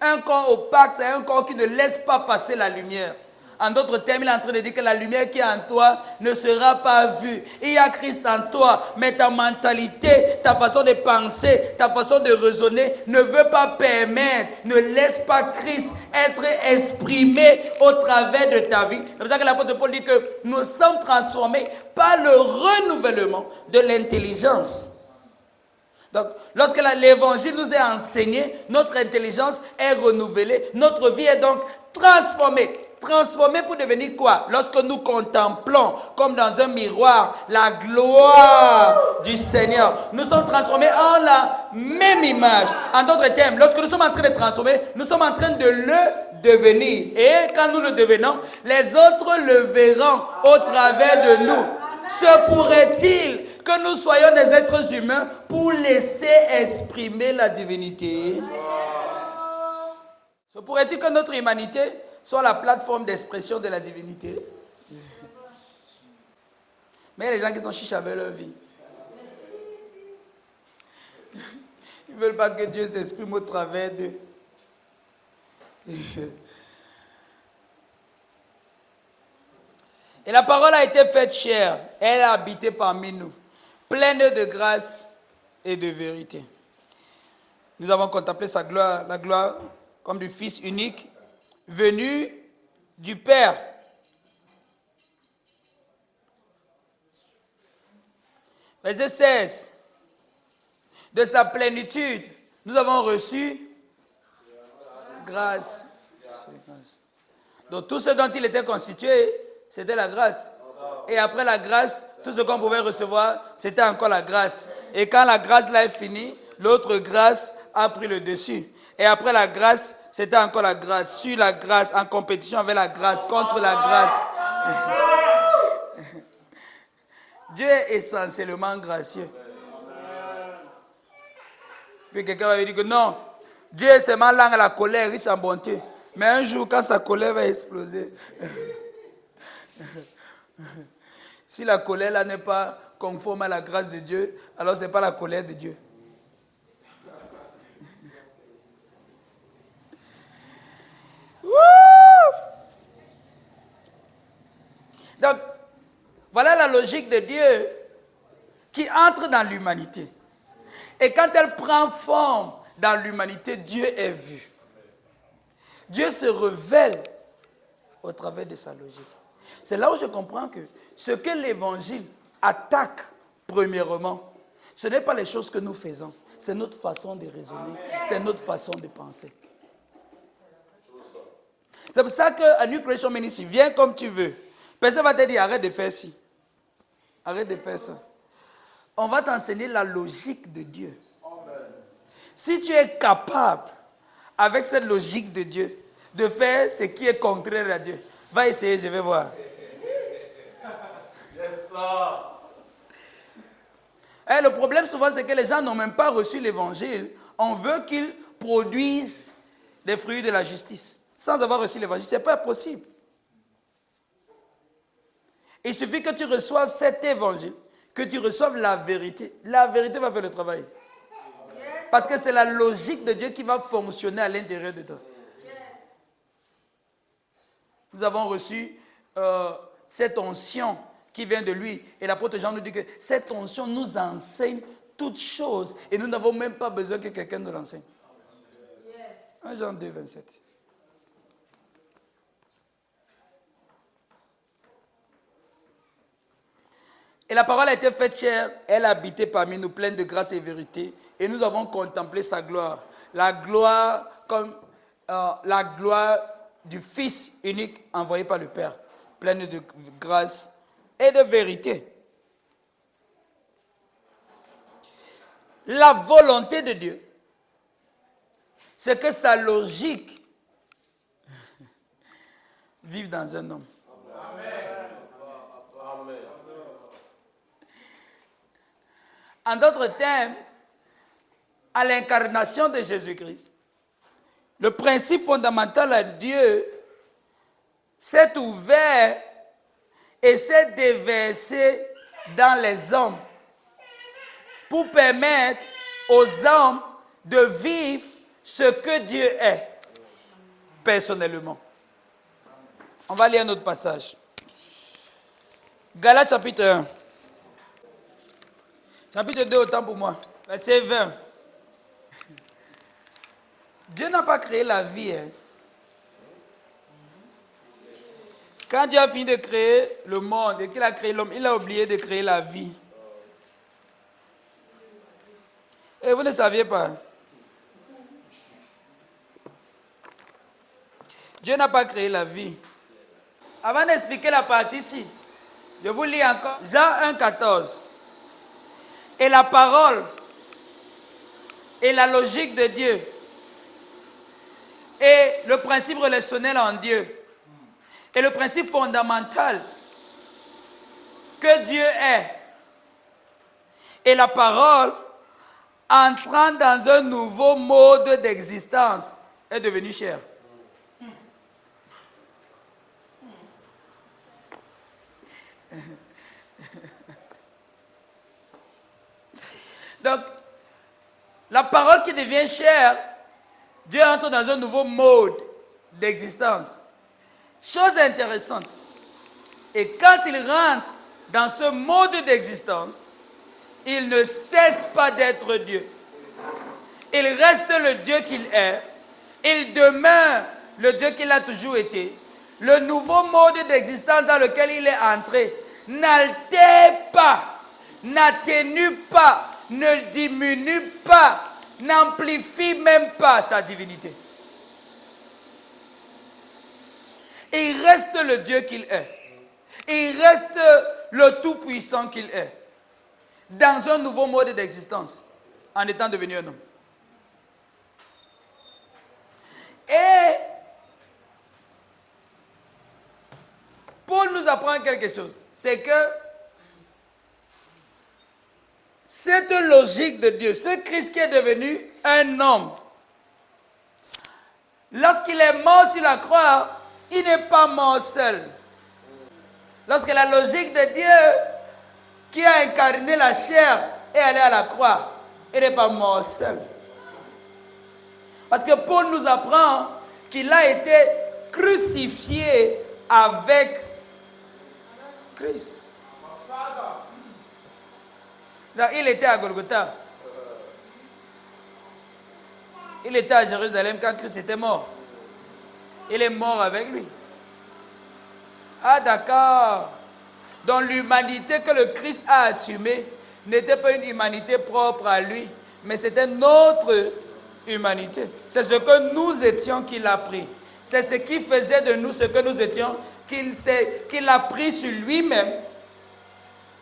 Un corps opaque, c'est un corps qui ne laisse pas passer la lumière. En d'autres termes, il est en train de dire que la lumière qui est en toi ne sera pas vue. Il y a Christ en toi, mais ta mentalité, ta façon de penser, ta façon de raisonner ne veut pas permettre, ne laisse pas Christ être exprimé au travers de ta vie. C'est pour ça que l'apôtre Paul dit que nous sommes transformés par le renouvellement de l'intelligence. Donc, lorsque l'évangile nous est enseigné, notre intelligence est renouvelée, notre vie est donc transformée. Transformée pour devenir quoi? Lorsque nous contemplons, comme dans un miroir, la gloire du Seigneur, nous sommes transformés en la même image. En d'autres termes, lorsque nous sommes en train de transformer, nous sommes en train de le devenir. Et quand nous le devenons, les autres le verront au travers de nous. Se pourrait-il que nous soyons des êtres humains pour laisser exprimer la divinité? Se pourrait-il que notre humanité soit la plateforme d'expression de la divinité? Mais il y a des gens qui sont chiches avec leur vie. Ils ne veulent pas que Dieu s'exprime au travers d'eux. Et la parole a été faite chair. Elle a habité parmi nous, pleine de grâce et de vérité. Nous avons contemplé sa gloire, la gloire comme du Fils unique, venu du Père. Verset 16. De sa plénitude, nous avons reçu grâce. Donc tout ce dont il était constitué, c'était la grâce. Et après la grâce, tout ce qu'on pouvait recevoir, c'était encore la grâce. Et quand la grâce là est finie, l'autre grâce a pris le dessus. Et après la grâce, c'était encore la grâce. Sur la grâce, en compétition avec la grâce, contre la grâce. Dieu est essentiellement gracieux. Puis quelqu'un va lui dire que non, Dieu est seulement lent à la colère, riche en bonté. Mais un jour, quand sa colère va exploser, si la colère là n'est pas conforme à la grâce de Dieu, alors ce n'est pas la colère de Dieu. Donc, voilà la logique de Dieu qui entre dans l'humanité. Et quand elle prend forme dans l'humanité, Dieu est vu. Dieu se révèle au travers de sa logique. C'est là où je comprends que ce que l'évangile attaque premièrement, ce n'est pas les choses que nous faisons, c'est notre façon de raisonner, c'est notre façon de penser. C'est pour ça qu'à New Creation Ministry, viens comme tu veux. Personne va te dire arrête de faire ci, arrête de faire ça. On va t'enseigner la logique de Dieu. Si tu es capable, avec cette logique de Dieu, de faire ce qui est contraire à Dieu, va essayer, je vais voir. Et le problème souvent, c'est que les gens n'ont même pas reçu l'évangile. On veut qu'ils produisent les fruits de la justice. Sans avoir reçu l'évangile, ce n'est pas possible. Il suffit que tu reçoives cet évangile, que tu reçoives la vérité. La vérité va faire le travail. Parce que c'est la logique de Dieu qui va fonctionner à l'intérieur de toi. Nous avons reçu cette onction qui vient de lui. Et l'apôtre Jean nous dit que cette onction nous enseigne toutes choses. Et nous n'avons même pas besoin que quelqu'un nous l'enseigne. 1 Jean 2, 27. Et la parole a été faite chair, elle a habité parmi nous, pleine de grâce et de vérité. Et nous avons contemplé sa gloire. La gloire comme la gloire du Fils unique envoyé par le Père, pleine de grâce et de vérité. La volonté de Dieu, c'est que sa logique vive dans un homme. En d'autres termes, à l'incarnation de Jésus-Christ, le principe fondamental à Dieu s'est ouvert et s'est déversé dans les hommes pour permettre aux hommes de vivre ce que Dieu est personnellement. On va lire un autre passage. Galates chapitre 1. Chapitre 2, autant pour moi. Verset 20. Dieu n'a pas créé la vie. Quand Dieu a fini de créer le monde et qu'il a créé l'homme, il a oublié de créer la vie. Et vous ne saviez pas. Dieu n'a pas créé la vie. Avant d'expliquer la partie ici, je vous lis encore Jean 1, 14. Et la parole et la logique de Dieu et le principe relationnel en Dieu et le principe fondamental que Dieu est et la parole entrant dans un nouveau mode d'existence est devenue chair. Donc, la parole qui devient chair, Dieu entre dans un nouveau mode d'existence. Chose intéressante. Et quand il rentre dans ce mode d'existence, il ne cesse pas d'être Dieu. Il reste le Dieu qu'il est, Il demeure le Dieu qu'il a toujours été. Le nouveau mode d'existence dans lequel il est entré n'altère pas, n'atténue pas, ne diminue pas, n'amplifie même pas sa divinité. Il reste le Dieu qu'il est. Il reste le tout-puissant qu'il est. Dans un nouveau mode d'existence, en étant devenu un homme. Et Paul nous apprend quelque chose. C'est que cette logique de Dieu, ce Christ qui est devenu un homme, lorsqu'il est mort sur la croix, il n'est pas mort seul. Lorsque la logique de Dieu qui a incarné la chair est allé à la croix, il n'est pas mort seul. Parce que Paul nous apprend qu'il a été crucifié avec Christ. Donc, il était à Golgotha. Il était à Jérusalem quand Christ était mort. Il est mort avec lui. Ah d'accord. Donc l'humanité que le Christ a assumée n'était pas une humanité propre à lui, mais c'était notre humanité. C'est ce que nous étions qu'il a pris. C'est ce qui faisait de nous ce que nous étions qu'il a pris sur lui-même.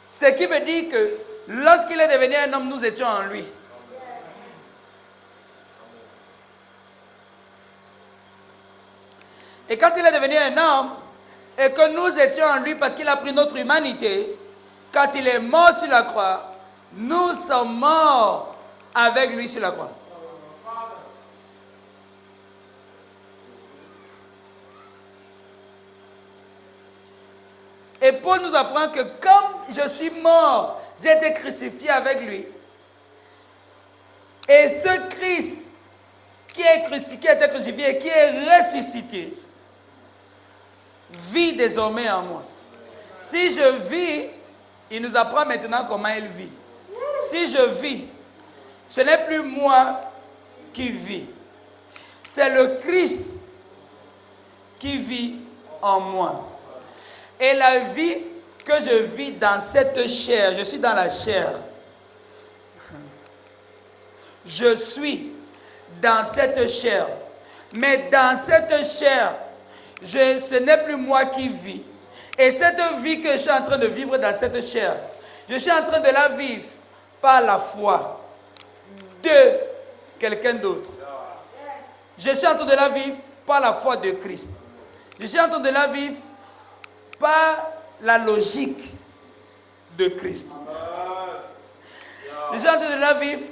Ce qui veut dire que lorsqu'il est devenu un homme, nous étions en lui. Et quand il est devenu un homme, et que nous étions en lui parce qu'il a pris notre humanité, quand il est mort sur la croix, nous sommes morts avec lui sur la croix. Et Paul nous apprend que comme je suis mort, j'ai été crucifié avec lui. Et ce Christ qui a été crucifié et qui est ressuscité, vit désormais en moi. Si je vis, il nous apprend maintenant comment il vit. Si je vis, ce n'est plus moi qui vis. C'est le Christ qui vit en moi. Et la vie que je vis dans cette chair, je suis dans la chair. Je suis dans cette chair. Mais dans cette chair, ce n'est plus moi qui vis. Et cette vie que je suis en train de vivre dans cette chair, je suis en train de la vivre par la foi de quelqu'un d'autre. Je suis en train de la vivre par la foi de Christ. Je suis en train de la vivre par la logique de Christ. Je suis en train de la vivre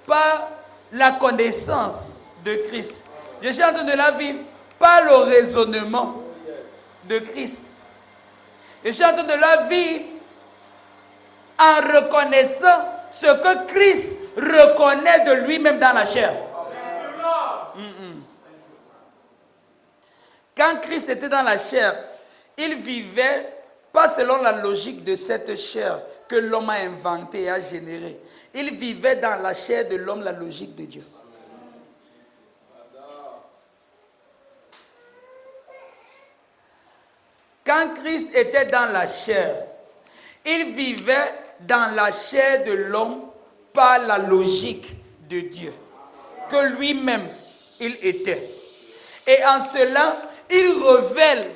par la connaissance de Christ. Je suis en train de la vivre par le raisonnement de Christ. Je suis en train de la vivre en reconnaissant ce que Christ reconnaît de lui-même dans la chair. Quand Christ était dans la chair, il vivait pas selon la logique de cette chair que l'homme a inventée et a générée. Il vivait dans la chair de l'homme la logique de Dieu. Quand Christ était dans la chair, il vivait dans la chair de l'homme par la logique de Dieu, que lui-même il était. Et en cela, il révèle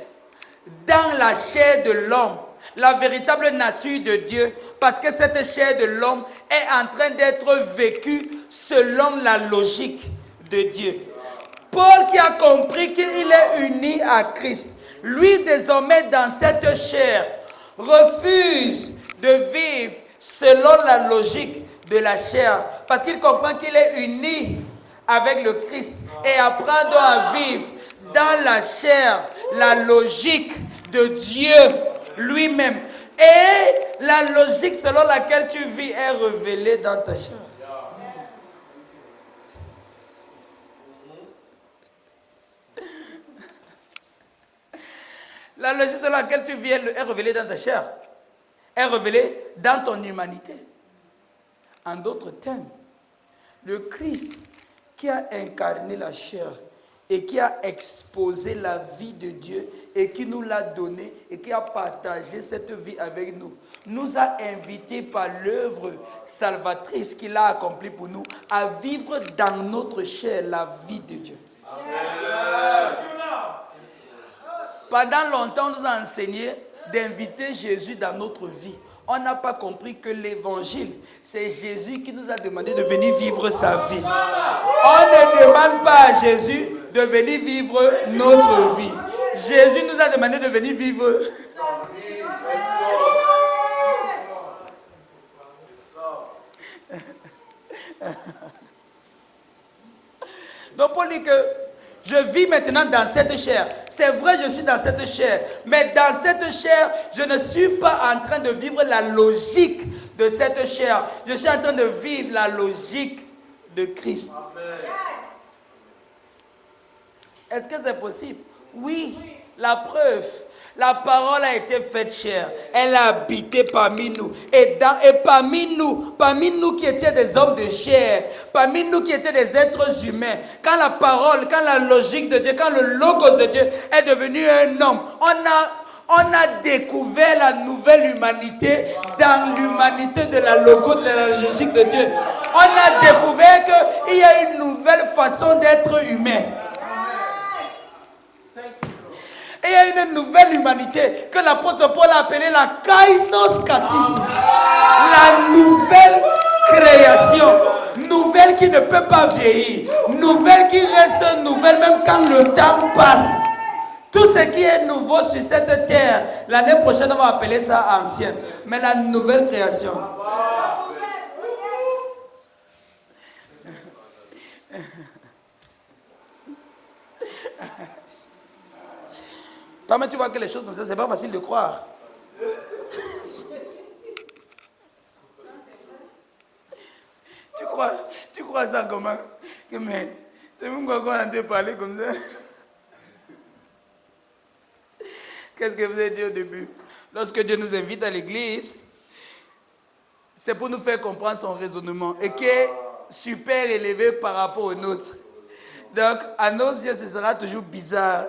dans la chair de l'homme la véritable nature de Dieu, parce que cette chair de l'homme est en train d'être vécue selon la logique de Dieu. Paul qui a compris qu'il est uni à Christ, lui désormais dans cette chair, refuse de vivre selon la logique de la chair, parce qu'il comprend qu'il est uni avec le Christ et apprend donc à vivre dans la chair la logique de Dieu lui-même. Et la logique selon laquelle tu vis est révélée dans ta chair. La logique selon laquelle tu vis est révélée dans ta chair, est révélée dans ton humanité. En d'autres termes, le Christ qui a incarné la chair, et qui a exposé la vie de Dieu et qui nous l'a donnée et qui a partagé cette vie avec nous, nous a invités par l'œuvre salvatrice qu'il a accomplie pour nous à vivre dans notre chair la vie de Dieu. Amen. Pendant longtemps, on nous a enseigné d'inviter Jésus dans notre vie. On n'a pas compris que l'évangile, c'est Jésus qui nous a demandé de venir vivre sa vie. On ne demande pas à Jésus de venir vivre notre vie. Jésus nous a demandé de venir vivre sa vie. Donc Paul dit que je vis maintenant dans cette chair. C'est vrai, je suis dans cette chair. Mais dans cette chair, je ne suis pas en train de vivre la logique de cette chair. Je suis en train de vivre la logique de Christ. Amen. Est-ce que c'est possible? Oui. La preuve. La parole a été faite chair. Elle a habité parmi nous. Et parmi nous qui étions des hommes de chair, parmi nous qui étaient des êtres humains, quand la parole, quand la logique de Dieu, quand le logos de Dieu est devenu un homme, on a découvert la nouvelle humanité dans l'humanité de la logo, de la logique de Dieu. On a découvert qu'il y a une nouvelle façon d'être humain. Et il y a une nouvelle humanité que l'apôtre Paul a appelée la kainos katisis. La nouvelle création. Nouvelle qui ne peut pas vieillir. Nouvelle qui reste nouvelle même quand le temps passe. Tout ce qui est nouveau sur cette terre, l'année prochaine on va appeler ça ancienne. Mais la nouvelle création. Toi, mais tu vois que les choses comme ça, c'est pas facile de croire. Tu crois ça comment? Que mais c'est même quoi qu'on a de parler comme ça. Qu'est-ce que vous avez dit au début? Lorsque Dieu nous invite à l'église, c'est pour nous faire comprendre son raisonnement et qui est super élevé par rapport au nôtre. Donc, à nos yeux, ce sera toujours bizarre.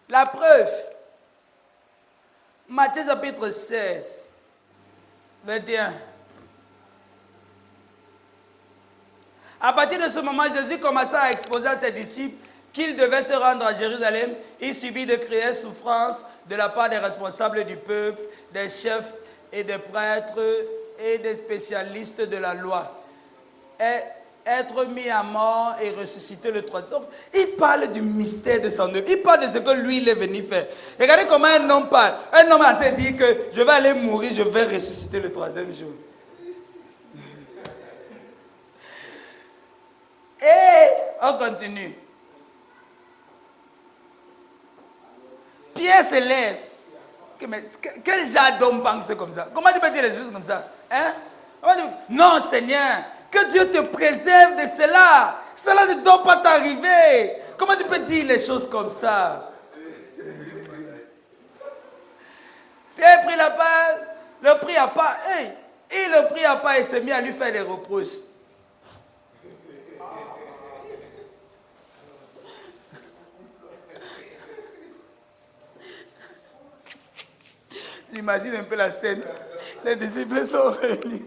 La preuve, Matthieu chapitre 16, 21. À partir de ce moment, Jésus commença à exposer à ses disciples qu'il devait se rendre à Jérusalem. Il subit de cruelles souffrances de la part des responsables du peuple, des chefs et des prêtres et des spécialistes de la loi. Et être mis à mort et ressusciter le troisième. Donc, il parle du mystère de son œuvre. Il parle de ce que lui, il est venu faire. Regardez comment un homme parle. Un homme a dit que je vais aller mourir, je vais ressusciter le troisième jour. Et on continue. Pierre se lève. Mais quel genre d'homme pense comme ça? Comment tu peux dire les choses comme ça? Hein? Non, Seigneur. Que Dieu te préserve de cela. Cela ne doit pas t'arriver. Comment tu peux dire les choses comme ça? Pierre prit la part, le prit à part. Il le prit à part et s'est mis à lui faire des reproches. J'imagine un peu la scène. Les disciples sont réunis.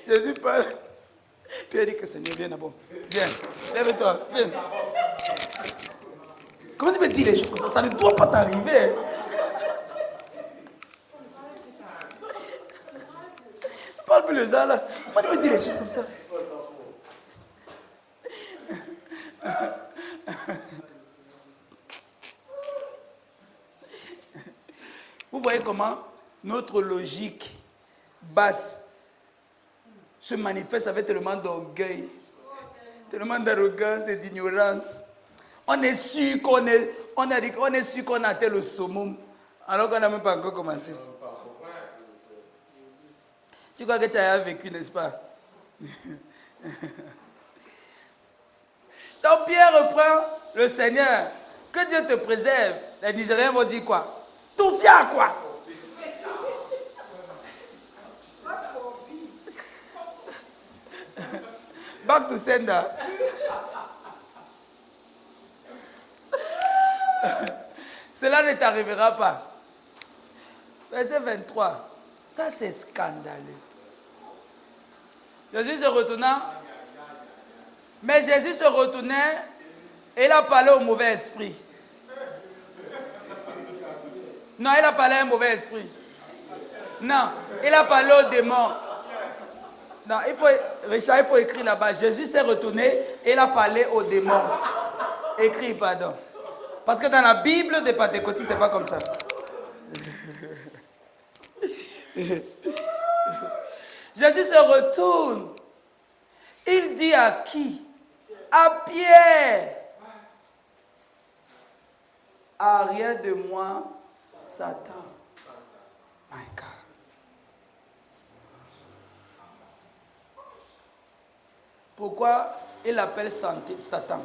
Jésus parle. Pierre dit que Seigneur, viens d'abord. Viens, lève-toi, viens. Comment tu peux dire les choses comme ça? Ça ne doit pas t'arriver. Parle plus le genre là. Comment tu peux dire les choses comme ça? Vous voyez comment notre logique basse se manifeste avec tellement d'orgueil, tellement d'arrogance et d'ignorance. On est sûr qu'on a atteint le summum, alors qu'on n'a même pas encore commencé. Tu crois que tu as vécu, n'est-ce pas? Donc Pierre reprend le Seigneur. Que Dieu te préserve. Les Nigériens vont dire quoi? Tout vient quoi? Back to sender. Cela ne t'arrivera pas. Verset 23. Ça, c'est scandaleux. Jésus se retourna. Mais Jésus se retournait et il a parlé au mauvais esprit. Non, il a parlé à un mauvais esprit. Non, il a parlé au démon. Non, Richard, il faut écrire là-bas. Jésus s'est retourné et il a parlé au démon. Écris, pardon. Parce que dans la Bible des Pentecôtistes, c'est pas comme ça. Jésus se retourne. Il dit à qui? À Pierre. Arrière de moi, Satan. My God. Pourquoi il l'appelle Satan?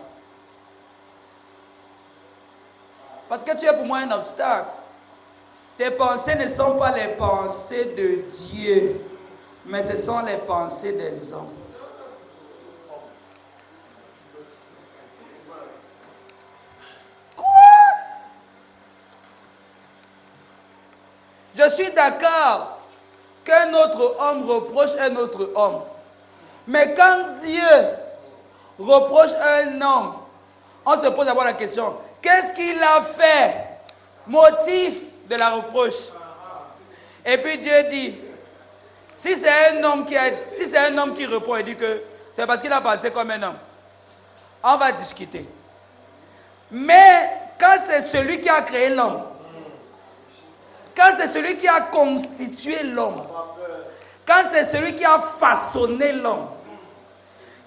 Parce que tu es pour moi un obstacle. Tes pensées ne sont pas les pensées de Dieu, mais ce sont les pensées des hommes. Quoi? Je suis d'accord qu'un autre homme reproche un autre homme. Mais quand Dieu reproche un homme, on se pose d'abord la question, qu'est-ce qu'il a fait? Motif de la reproche. Et puis Dieu dit, si c'est un homme qui répond et dit que c'est parce qu'il a pensé comme un homme, on va discuter. Mais quand c'est celui qui a créé l'homme, quand c'est celui qui a constitué l'homme, quand c'est celui qui a façonné l'homme,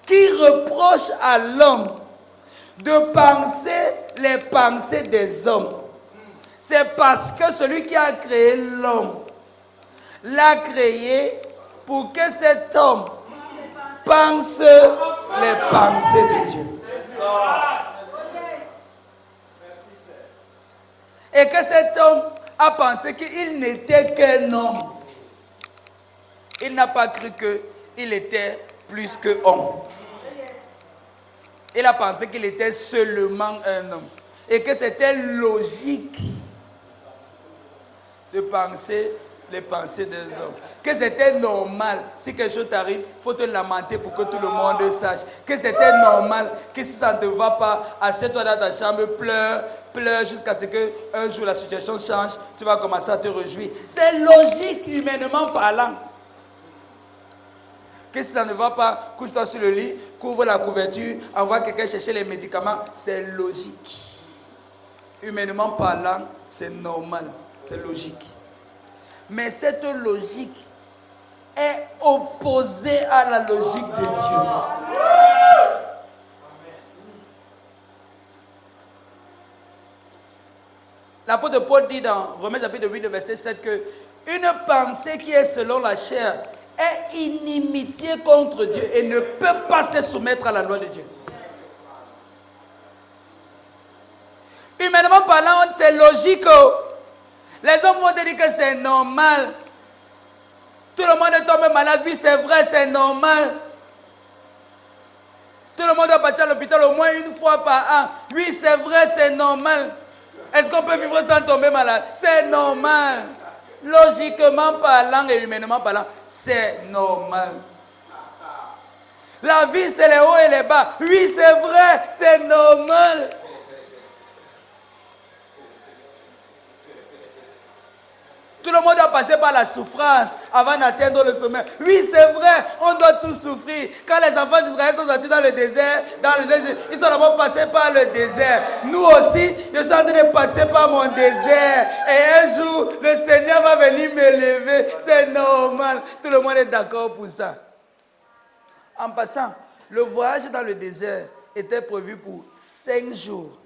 qui reproche à l'homme de penser les pensées des hommes, c'est parce que celui qui a créé l'homme l'a créé pour que cet homme pense les pensées de Dieu. Et que cet homme a pensé qu'il n'était qu'un homme. Il n'a pas cru qu'il était plus que homme. Il a pensé qu'il était seulement un homme. Et que c'était logique de penser les pensées des hommes. Que c'était normal. Si quelque chose t'arrive, il faut te lamenter pour que tout le monde sache. Que c'était normal. Que si ça ne te va pas, assieds-toi dans ta chambre, pleure jusqu'à ce qu'un jour la situation change. Tu vas commencer à te réjouir. C'est logique, humainement parlant. Que si ça ne va pas, couche-toi sur le lit, couvre la couverture, envoie quelqu'un chercher les médicaments. C'est logique. Humainement parlant, c'est normal. C'est logique. Mais cette logique est opposée à la logique de Dieu. L'apôtre Paul dit dans Romains chapitre 8, verset 7 que une pensée qui est selon la chair est inimitié contre Dieu et ne peut pas se soumettre à la loi de Dieu. Humainement parlant, c'est logique. Les hommes vont te dire que c'est normal. Tout le monde tombe malade. Oui, c'est vrai, c'est normal. Tout le monde doit partir à l'hôpital au moins une fois par an. Oui, c'est vrai, c'est normal. Est-ce qu'on peut vivre sans tomber malade? C'est normal. Logiquement parlant et humainement parlant, c'est normal. La vie, c'est les hauts et les bas. Oui, c'est vrai, c'est normal. Tout le monde a passé par la souffrance avant d'atteindre le sommet. Oui, c'est vrai, on doit tous souffrir. Quand les enfants d'Israël sont sortis dans le désert, ils sont d'abord passés par le désert. Nous aussi, je suis en train de passer par mon désert. Et un jour, le Seigneur va venir m'élever. C'est normal. Tout le monde est d'accord pour ça. En passant, le voyage dans le désert était prévu pour 5 jours.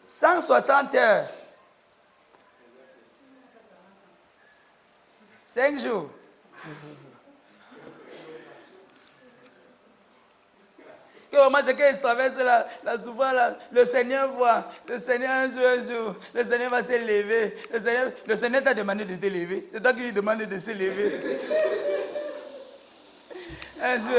160 heures. 5 jours. Que au moment où ils traversent la souffrance, le Seigneur voit. Le Seigneur un jour, le Seigneur va se lever. Le Seigneur t'a demandé de te lever. C'est toi qui lui demandes de se lever. Un jour,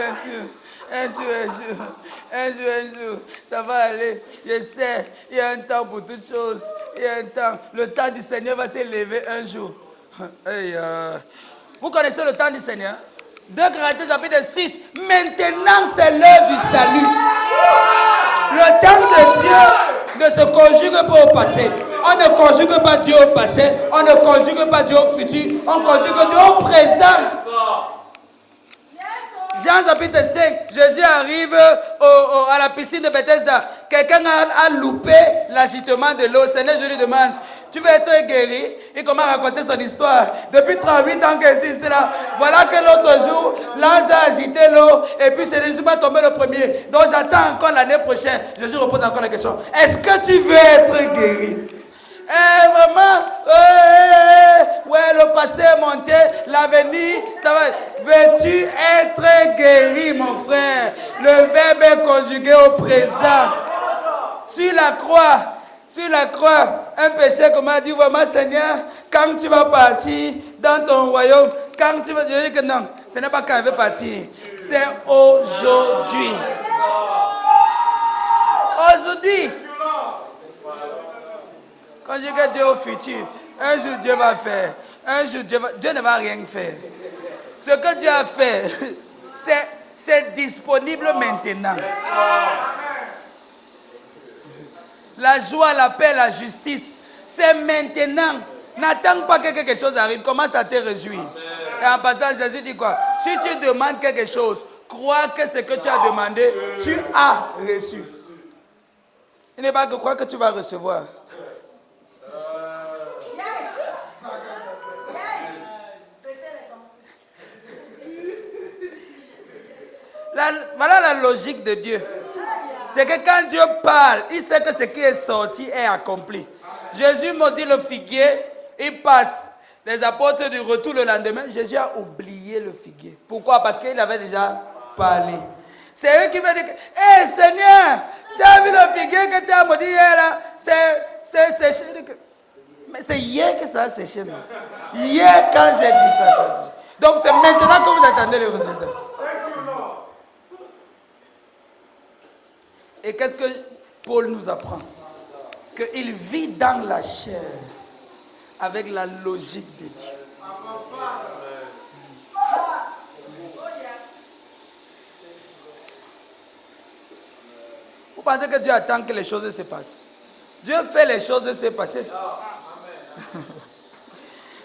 ça va aller. Je sais, il y a un temps pour toutes choses. Il y a un temps. Le temps du Seigneur va s'élever un jour. Hey, vous connaissez le temps du Seigneur? 2 Corinthiens chapitre 6. Maintenant, c'est l'heure du salut. Le temps de Dieu ne se conjugue pas au passé. On ne conjugue pas Dieu au passé. On ne conjugue pas Dieu au futur. On conjugue Dieu au présent. Jean chapitre 5, Jésus arrive à la piscine de Bethesda. Quelqu'un a loupé l'agitement de l'eau. Le Seigneur, je lui demande, tu veux être guéri? Il commence à raconter son histoire. Depuis 38 ans qu'il existe là. Voilà que l'autre jour, l'ange a agité l'eau. Et puis c'est Jésus va tomber le premier. Donc j'attends encore l'année prochaine. Jésus repose encore la question. Est-ce que tu veux être guéri? Eh maman, ouais, le passé est monté, l'avenir, ça va. Veux-tu être guéri, mon frère? Le verbe est conjugué au présent. Sur la croix, un péché, comme a dit, vraiment, Seigneur, quand tu vas partir dans ton royaume, quand tu vas, je dis que non, ce n'est pas quand il veut partir, c'est aujourd'hui. Aujourd'hui. Quand je regarde Dieu au futur, un jour Dieu va faire. Un jour Dieu ne va rien faire. Ce que Dieu a fait, c'est disponible maintenant. La joie, la paix, la justice, c'est maintenant. N'attends pas que quelque chose arrive. Commence à te réjouir. Et en passant, Jésus dit quoi? Si tu demandes quelque chose, crois que ce que tu as demandé, tu as reçu. Il n'est pas que croire que tu vas recevoir. Voilà la logique de Dieu. C'est que quand Dieu parle, il sait que ce qui est sorti est accompli. Jésus maudit le figuier, il passe. Les apôtres du retour le lendemain, Jésus a oublié le figuier. Pourquoi? Parce qu'il avait déjà parlé. C'est eux qui me disent, hé Seigneur, tu as vu le figuier que tu as maudit hier là? C'est séché. Mais c'est hier que ça a séché. Mais. Hier quand j'ai dit ça, ça a séché. Donc c'est maintenant que vous attendez le résultat. Et qu'est-ce que Paul nous apprend? Qu'il vit dans la chair avec la logique de Dieu. Vous pensez que Dieu attend que les choses se passent? Dieu fait les choses se passer.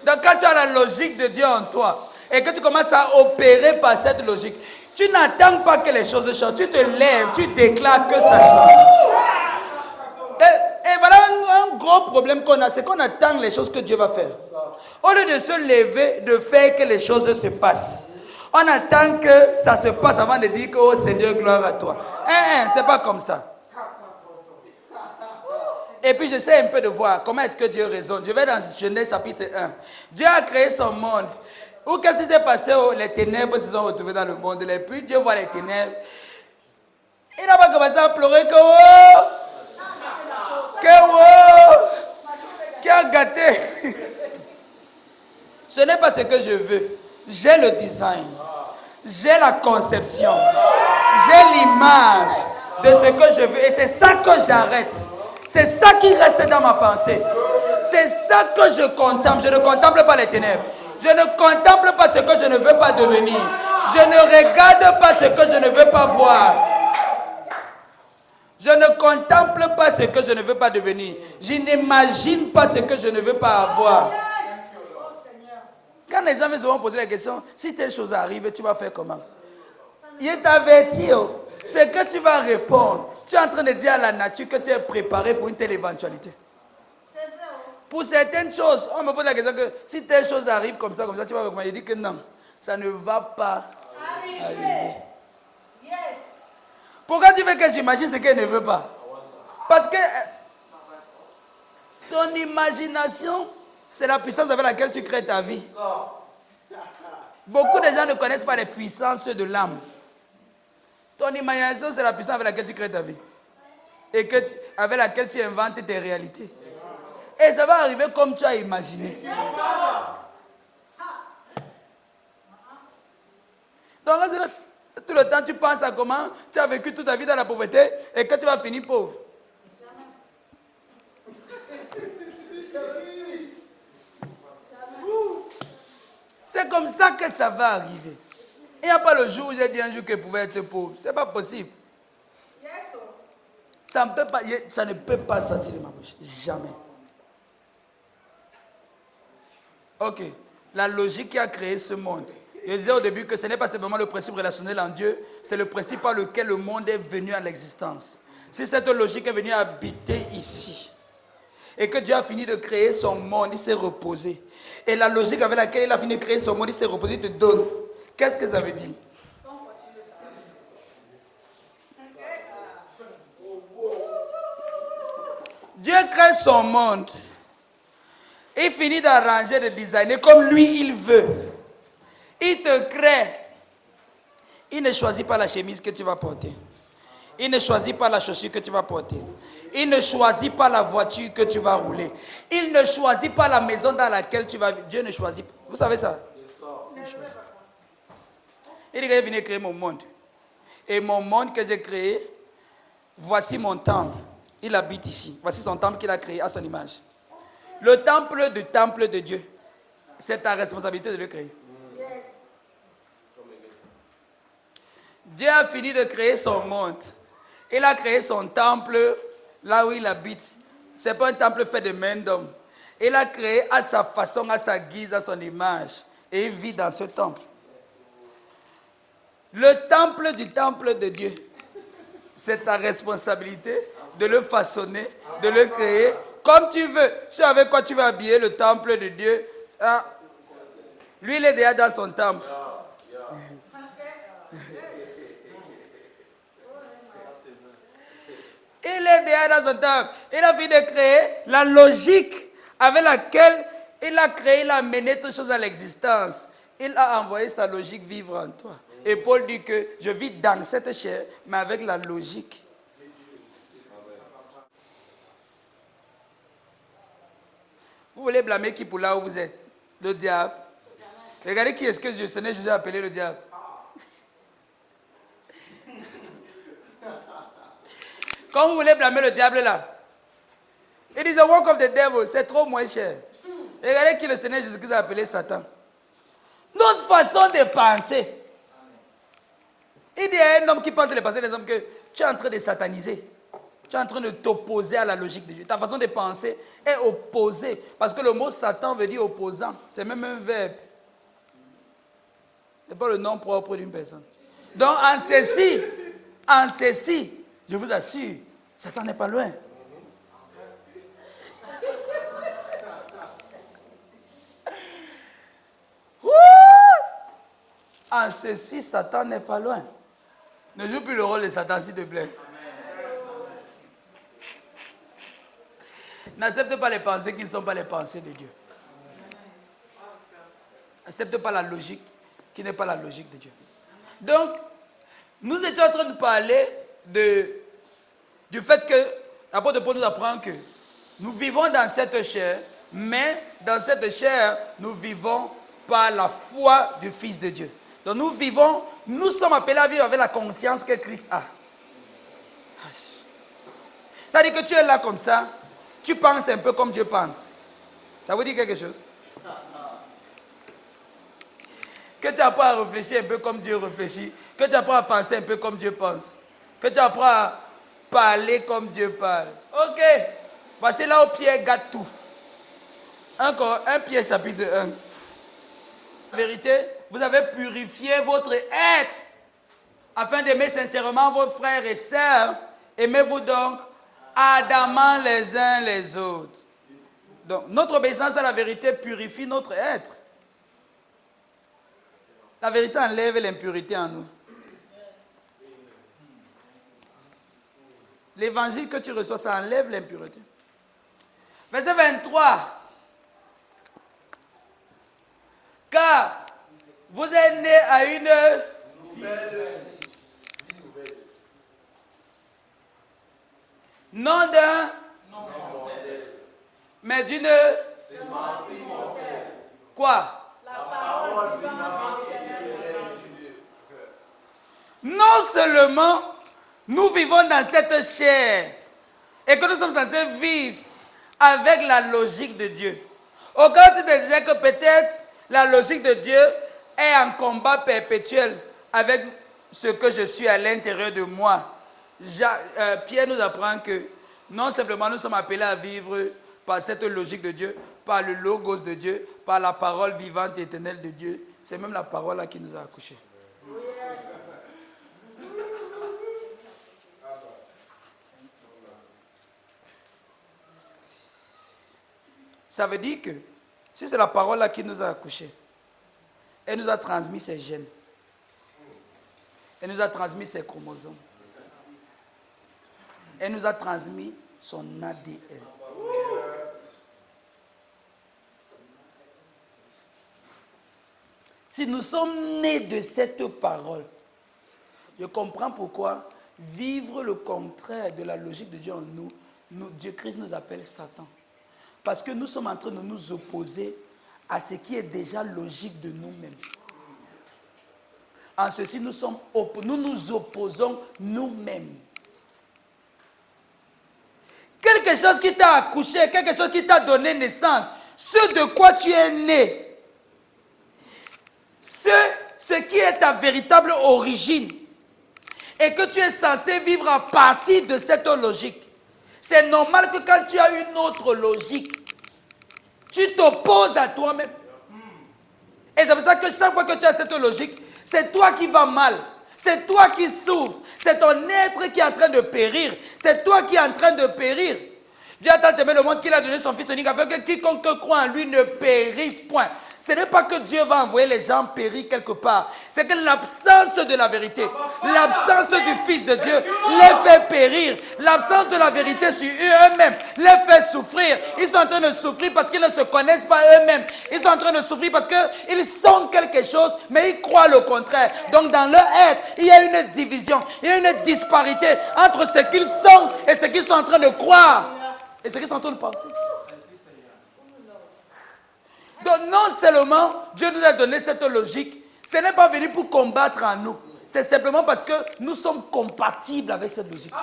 Donc quand tu as la logique de Dieu en toi et que tu commences à opérer par cette logique, tu n'attends pas que les choses changent. Tu te lèves, tu déclares que ça change. Et voilà un gros problème qu'on a, c'est qu'on attend les choses que Dieu va faire. Au lieu de se lever, de faire que les choses se passent. On attend que ça se passe avant de dire que, oh Seigneur, gloire à toi. C'est pas comme ça. Et puis j'essaie un peu de voir comment est-ce que Dieu raisonne. Je vais dans Genèse chapitre 1. Dieu a créé son monde. Ou qu'est-ce qui s'est passé? Les ténèbres se sont retrouvées dans le monde. Et puis Dieu voit les ténèbres. Il n'a pas commencé à pleurer que qui a gâté. Ce n'est pas ce que je veux. J'ai le design. J'ai la conception. J'ai l'image de ce que je veux. Et c'est ça que j'arrête. C'est ça qui reste dans ma pensée. C'est ça que je contemple. Je ne contemple pas les ténèbres. Je ne contemple pas ce que je ne veux pas devenir. Je ne regarde pas ce que je ne veux pas voir. Je ne contemple pas ce que je ne veux pas devenir. Je n'imagine pas ce que je ne veux pas avoir. Quand les gens me vont poser la question, si telle chose arrive, tu vas faire comment? Il t'avertit. Ce que tu vas répondre, tu es en train de dire à la nature que tu es préparé pour une telle éventualité. Pour certaines choses, on me pose la question que si telle chose arrive comme ça, tu vas faire comment? Il dit que non, ça ne va pas arriver. Pourquoi tu veux que j'imagine ce qu'elle ne veut pas? Parce que ton imagination, c'est la puissance avec laquelle tu crées ta vie. Beaucoup de gens ne connaissent pas les puissances de l'âme. Ton imagination, c'est la puissance avec laquelle tu crées ta vie. Et avec laquelle tu inventes tes réalités. Et ça va arriver comme tu as imaginé. Donc, Tout le temps, tu penses à comment tu as vécu toute ta vie dans la pauvreté et que tu vas finir pauvre. C'est comme ça que ça va arriver. Il n'y a pas le jour où j'ai dit un jour que je pouvais être pauvre. Ce n'est pas possible. Ça ne peut pas sortir de ma bouche. Jamais. Ok. La logique qui a créé ce monde. Je disais au début que ce n'est pas simplement le principe relationnel en Dieu, c'est le principe par lequel le monde est venu à l'existence. Si cette logique est venue habiter ici, et que Dieu a fini de créer son monde, il s'est reposé. Et la logique avec laquelle il a fini de créer son monde, il s'est reposé, il te donne. Qu'est-ce que ça veut dire? Dieu crée son monde. Il finit d'arranger, de designer comme lui il veut. Il te crée. Il ne choisit pas la chemise que tu vas porter. Il ne choisit pas la chaussure que tu vas porter. Il ne choisit pas la voiture que tu vas rouler. Il ne choisit pas la maison dans laquelle tu vas vivre. Dieu ne choisit pas. Vous savez ça? Il dit qu'il est venu créer mon monde. Et mon monde que j'ai créé, voici mon temple. Il habite ici. Voici son temple qu'il a créé à son image. Le temple de Dieu. C'est ta responsabilité de le créer. Dieu a fini de créer son monde. Il a créé son temple là où il habite. Ce n'est pas un temple fait de main d'homme. Il a créé à sa façon, à sa guise, à son image. Et il vit dans ce temple. Le temple de Dieu. C'est ta responsabilité de le façonner, de le créer comme tu veux. C'est avec quoi tu vas habiller le temple de Dieu. Ça, lui, il est déjà dans son temple. Il est déjà dans son temple. Il a fini de créer la logique avec laquelle il a créé, il a mené toutes choses à l'existence. Il a envoyé sa logique vivre en toi. Et Paul dit que je vis dans cette chair, mais avec la logique. Vous voulez blâmer qui pour là où vous êtes? Le diable. Regardez qui est-ce que le Seigneur Jésus a appelé le diable. Quand vous voulez blâmer le diable là, it is the work of the devil, c'est trop moins cher. Regardez qui le Seigneur Jésus a appelé Satan. Notre façon de penser. Il y a un homme qui pense les pensées des hommes que tu es en train de sataniser. Tu es en train de t'opposer à la logique de Dieu. Ta façon de penser est opposée. Parce que le mot Satan veut dire opposant. C'est même un verbe. Ce n'est pas le nom propre d'une personne. Donc en ceci, je vous assure, Satan n'est pas loin. En ceci, Satan n'est pas loin. Ne joue plus le rôle de Satan, s'il te plaît. N'accepte pas les pensées qui ne sont pas les pensées de Dieu. N'accepte pas la logique qui n'est pas la logique de Dieu. Donc, nous étions en train de parler du fait que l'apôtre Paul nous apprend que nous vivons dans cette chair, mais dans cette chair, nous vivons par la foi du Fils de Dieu. Donc nous sommes appelés à vivre avec la conscience que Christ a. C'est-à-dire que tu es là comme ça, tu penses un peu comme Dieu pense. Ça vous dit quelque chose? Que tu apprends à réfléchir un peu comme Dieu réfléchit. Que tu apprends à penser un peu comme Dieu pense. Que tu apprends à parler comme Dieu parle. Ok. Voici là où Pierre gâte tout. Encore, 1 Pierre chapitre 1. En vérité, vous avez purifié votre être afin d'aimer sincèrement vos frères et sœurs. Aimez-vous donc ardemment les uns les autres. Donc, notre obéissance à la vérité purifie notre être. La vérité enlève l'impureté en nous. L'évangile que tu reçois, ça enlève l'impureté. Verset 23. Car vous êtes nés à une nouvelle vie. Non d'un, mais d'une semence immortelle. Quoi? La parole vivante éternelle de Dieu. non seulement nous vivons dans cette chair et que nous sommes censés vivre avec la logique de Dieu. Au cas où tu te disais que peut-être la logique de Dieu est en combat perpétuel avec ce que je suis à l'intérieur de moi. Pierre nous apprend que non simplement nous sommes appelés à vivre par cette logique de Dieu, par le logos de Dieu, par la parole vivante et éternelle de Dieu. C'est même la parole là qui nous a accouchés. Ça veut dire que si c'est la parole là qui nous a accouchés, elle nous a transmis ses gènes, elle nous a transmis ses chromosomes, elle nous a transmis son ADN. Si nous sommes nés de cette parole, je comprends pourquoi vivre le contraire de la logique de Dieu en nous, Dieu Christ nous appelle Satan. Parce que nous sommes en train de nous opposer à ce qui est déjà logique de nous-mêmes. En ceci, nous nous opposons nous-mêmes. Quelque chose qui t'a accouché, quelque chose qui t'a donné naissance, ce de quoi tu es né, ce qui est ta véritable origine, et que tu es censé vivre à partir de cette logique. C'est normal que quand tu as une autre logique, tu t'opposes à toi-même. Et c'est pour ça que chaque fois que tu as cette logique, c'est toi qui vas mal. C'est toi qui souffres. C'est ton être qui est en train de périr. C'est toi qui es en train de périr. Dieu a tant aimé le monde qu'il a donné son Fils unique afin que quiconque croit en lui ne périsse point. Ce n'est pas que Dieu va envoyer les gens périr quelque part. C'est que l'absence de la vérité, l'absence du Fils de Dieu les fait périr. L'absence de la vérité sur eux-mêmes les fait souffrir. Ils sont en train de souffrir parce qu'ils ne se connaissent pas eux-mêmes. Ils sont en train de souffrir parce qu'ils sont quelque chose, mais ils croient le contraire. Donc dans leur être, il y a une division, il y a une disparité entre ce qu'ils sont et ce qu'ils sont en train de croire. Et ce qu'ils sont en train de penser. Donc non seulement Dieu nous a donné cette logique, ce n'est pas venu pour combattre en nous. C'est simplement parce que nous sommes compatibles avec cette logique.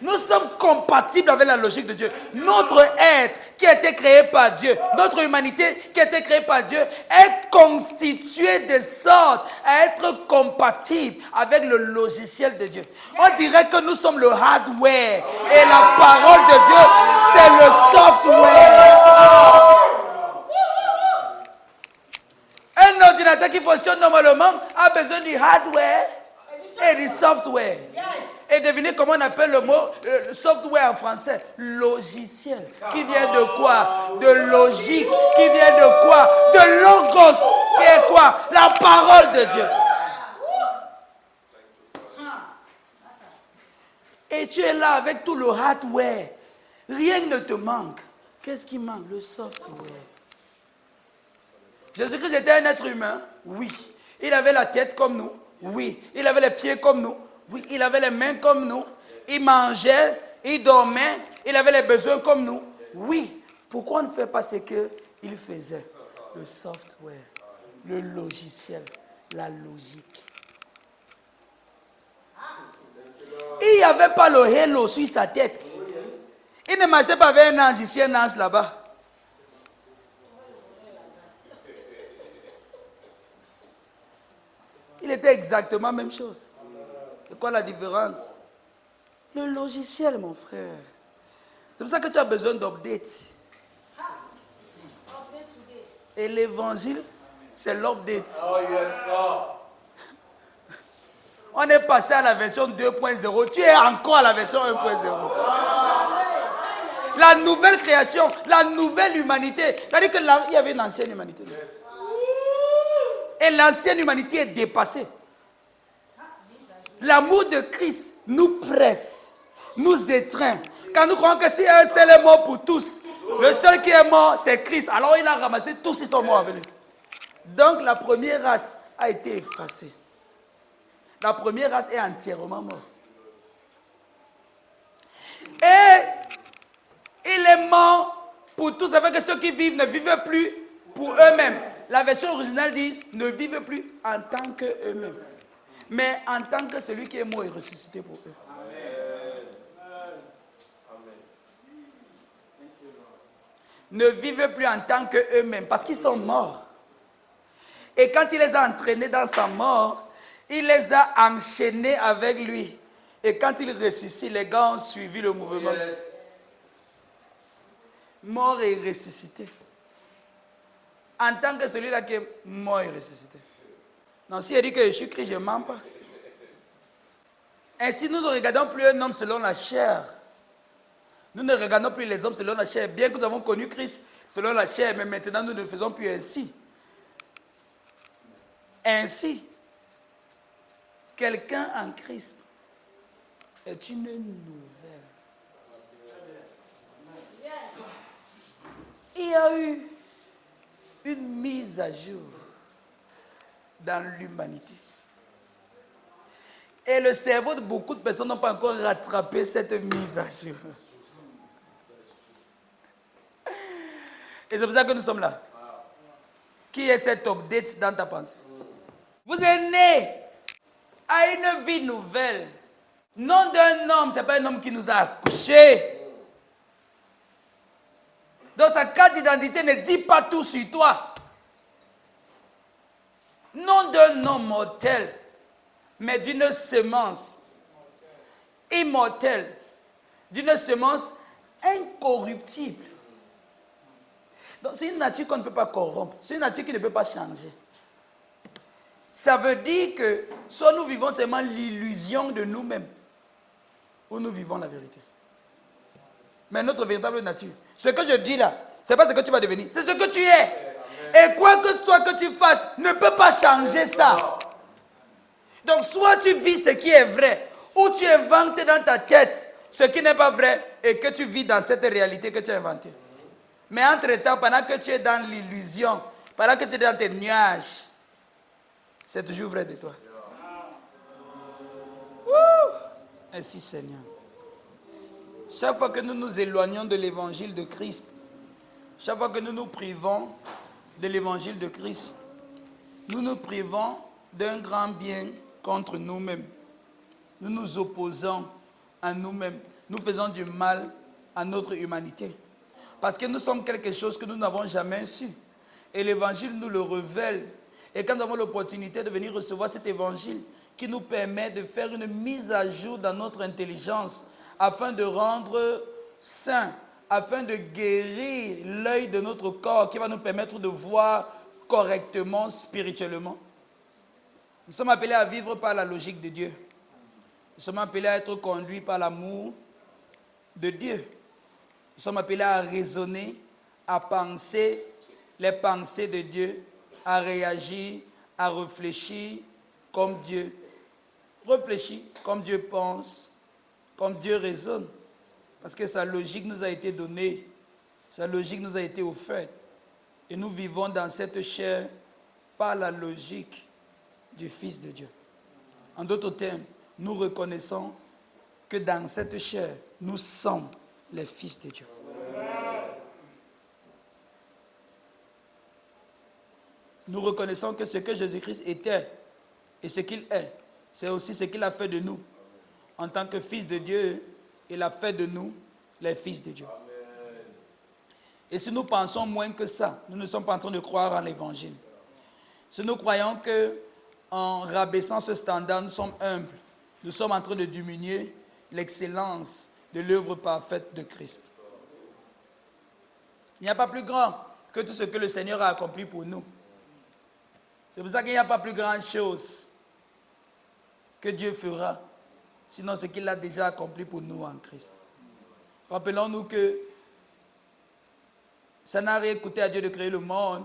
Nous sommes compatibles avec la logique de Dieu. Notre être qui a été créé par Dieu, notre humanité qui a été créée par Dieu est constituée de sorte à être compatible avec le logiciel de Dieu. On dirait que nous sommes le hardware et la parole de Dieu, c'est le software. Un ordinateur qui fonctionne normalement a besoin du hardware et du software. Et devinez comment on appelle le mot software en français? Logiciel. Qui vient de quoi? De logique. Qui vient de quoi? De logos. Qui est quoi? La parole de Dieu. Et tu es là avec tout le hardware. Rien ne te manque. Qu'est-ce qui manque? Le software. Jésus-Christ était un être humain? Oui. Il avait la tête comme nous? Oui. Il avait les pieds comme nous? Oui, il avait les mains comme nous, il mangeait, il dormait, il avait les besoins comme nous. Oui, pourquoi on ne fait pas ce qu'il faisait? Le software, le logiciel, la logique. Il n'y avait pas le halo sur sa tête. Il ne marchait pas avec un ange ici, un ange là-bas. Il était exactement la même chose. C'est quoi la différence? Le logiciel, mon frère. C'est pour ça que tu as besoin d'update. Et l'évangile, c'est l'update. On est passé à la version 2.0. Tu es encore à la version 1.0. La nouvelle création, la nouvelle humanité. C'est-à-dire qu'il y avait une ancienne humanité. Et l'ancienne humanité est dépassée. L'amour de Christ nous presse, nous étreint. Quand nous croyons que si un seul est mort pour tous, le seul qui est mort, c'est Christ. Alors il a ramassé tous, ils sont morts avec lui. Donc la première race a été effacée. La première race est entièrement morte. Et il est mort pour tous, afin que ceux qui vivent ne vivent plus pour eux-mêmes, La version originale dit ne vivent plus en tant qu'eux-mêmes, mais en tant que celui qui est mort et ressuscité pour eux. Ne vivent plus en tant qu'eux-mêmes parce qu'ils sont morts. Et quand il les a entraînés dans sa mort, il les a enchaînés avec lui. Et quand il ressuscite, les gars ont suivi le mouvement. Yes. Mort et ressuscité. En tant que celui-là qui est mort et ressuscité. Non, si il dit que je suis Christ, je ne mens pas. Ainsi, nous ne regardons plus un homme selon la chair. Nous ne regardons plus les hommes selon la chair. Bien que nous avons connu Christ selon la chair, mais maintenant nous ne faisons plus ainsi. Ainsi, quelqu'un en Christ est une nouvelle. Il y a eu une mise à jour dans l'humanité. Et le cerveau de beaucoup de personnes n'ont pas encore rattrapé cette mise à jour. Et c'est pour ça que nous sommes là. Qui est cet update dans ta pensée? Vous êtes né à une vie nouvelle. Non d'un homme, ce n'est pas un homme qui nous a accouchés. Donc ta carte d'identité ne dit pas tout sur toi. Non d'un homme mortel, mais d'une semence immortelle, d'une semence incorruptible. Donc c'est une nature qu'on ne peut pas corrompre, c'est une nature qui ne peut pas changer. Ça veut dire que soit nous vivons seulement l'illusion de nous-mêmes, ou nous vivons la vérité. Mais notre véritable nature, ce que je dis là, ce n'est pas ce que tu vas devenir, c'est ce que tu es. Et quoi que soit que tu fasses, ne peut pas changer ça. Donc soit tu vis ce qui est vrai, ou tu inventes dans ta tête ce qui n'est pas vrai, et que tu vis dans cette réalité que tu as inventée. Mais entre-temps, pendant que tu es dans l'illusion, pendant que tu es dans tes nuages, c'est toujours vrai de toi. Merci Seigneur. Chaque fois que nous nous éloignons de l'évangile de Christ, chaque fois que nous nous privons de l'évangile de Christ, nous nous privons d'un grand bien contre nous-mêmes. Nous nous opposons à nous-mêmes. Nous faisons du mal à notre humanité. Parce que nous sommes quelque chose que nous n'avons jamais su. Et l'évangile nous le révèle. Et quand nous avons l'opportunité de venir recevoir cet évangile qui nous permet de faire une mise à jour dans notre intelligence afin de rendre sain, afin de guérir l'œil de notre corps qui va nous permettre de voir correctement, spirituellement. Nous sommes appelés à vivre par la logique de Dieu. Nous sommes appelés à être conduits par l'amour de Dieu. Nous sommes appelés à raisonner, à penser les pensées de Dieu, à réagir, à réfléchir comme Dieu réfléchit, comme Dieu pense, comme Dieu raisonne. Parce que sa logique nous a été donnée, sa logique nous a été offerte. Et nous vivons dans cette chair par la logique du Fils de Dieu. En d'autres termes, nous reconnaissons que dans cette chair, nous sommes les fils de Dieu. Nous reconnaissons que ce que Jésus-Christ était et ce qu'il est, c'est aussi ce qu'il a fait de nous. En tant que fils de Dieu, il a fait de nous les fils de Dieu. Amen. Et si nous pensons moins que ça, nous ne sommes pas en train de croire en l'évangile. Si nous croyons qu'en rabaissant ce standard, nous sommes humbles, nous sommes en train de diminuer l'excellence de l'œuvre parfaite de Christ. Il n'y a pas plus grand que tout ce que le Seigneur a accompli pour nous. C'est pour ça qu'il n'y a pas plus grande chose que Dieu fera, sinon ce qu'il a déjà accompli pour nous en Christ. Rappelons-nous que ça n'a rien coûté à Dieu de créer le monde,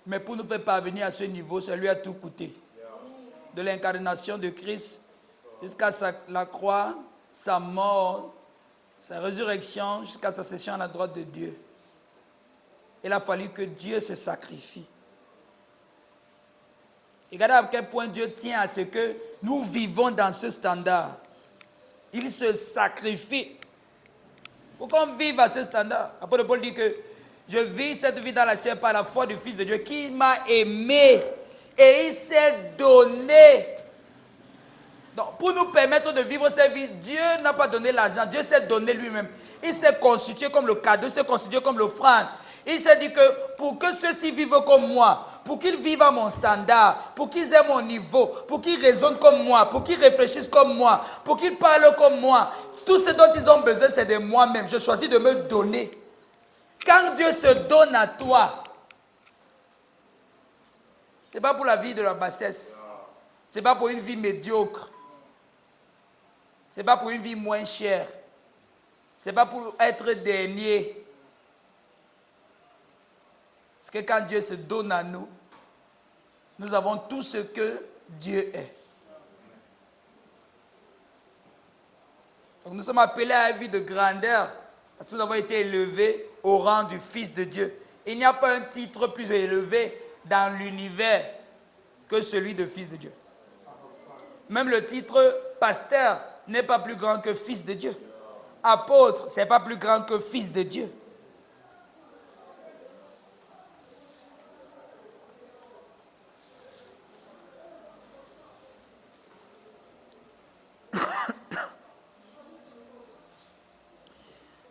mais pour nous faire parvenir à ce niveau, ça lui a tout coûté. De l'incarnation de Christ jusqu'à la croix, sa mort, sa résurrection, jusqu'à sa session à la droite de Dieu. Il a fallu que Dieu se sacrifie. Et regardez à quel point Dieu tient à ce que nous vivons dans ce standard. Il se sacrifie pour qu'on vive à ce standard. Apôtre Paul dit que Je vis cette vie dans la chair par la foi du Fils de Dieu qui m'a aimé et il s'est donné. Donc, pour nous permettre de vivre cette vie, Dieu n'a pas donné l'argent, Dieu s'est donné lui-même. Il s'est constitué comme le cadeau, il s'est constitué comme l'offrande. Il s'est dit que pour que ceux-ci vivent comme moi, pour qu'ils vivent à mon standard, pour qu'ils aient mon niveau, pour qu'ils raisonnent comme moi, pour qu'ils réfléchissent comme moi, pour qu'ils parlent comme moi, tout ce dont ils ont besoin, c'est de moi-même. Je choisis de me donner. Quand Dieu se donne à toi, ce n'est pas pour la vie de la bassesse. Ce n'est pas pour une vie médiocre. Ce n'est pas pour une vie moins chère. Ce n'est pas pour être dernier. Parce que quand Dieu se donne à nous, nous avons tout ce que Dieu est. Donc nous sommes appelés à une vie de grandeur. Parce que nous avons été élevés au rang du Fils de Dieu. Il n'y a pas un titre plus élevé dans l'univers que celui de Fils de Dieu. Même le titre pasteur n'est pas plus grand que Fils de Dieu. Apôtre, ce n'est pas plus grand que Fils de Dieu.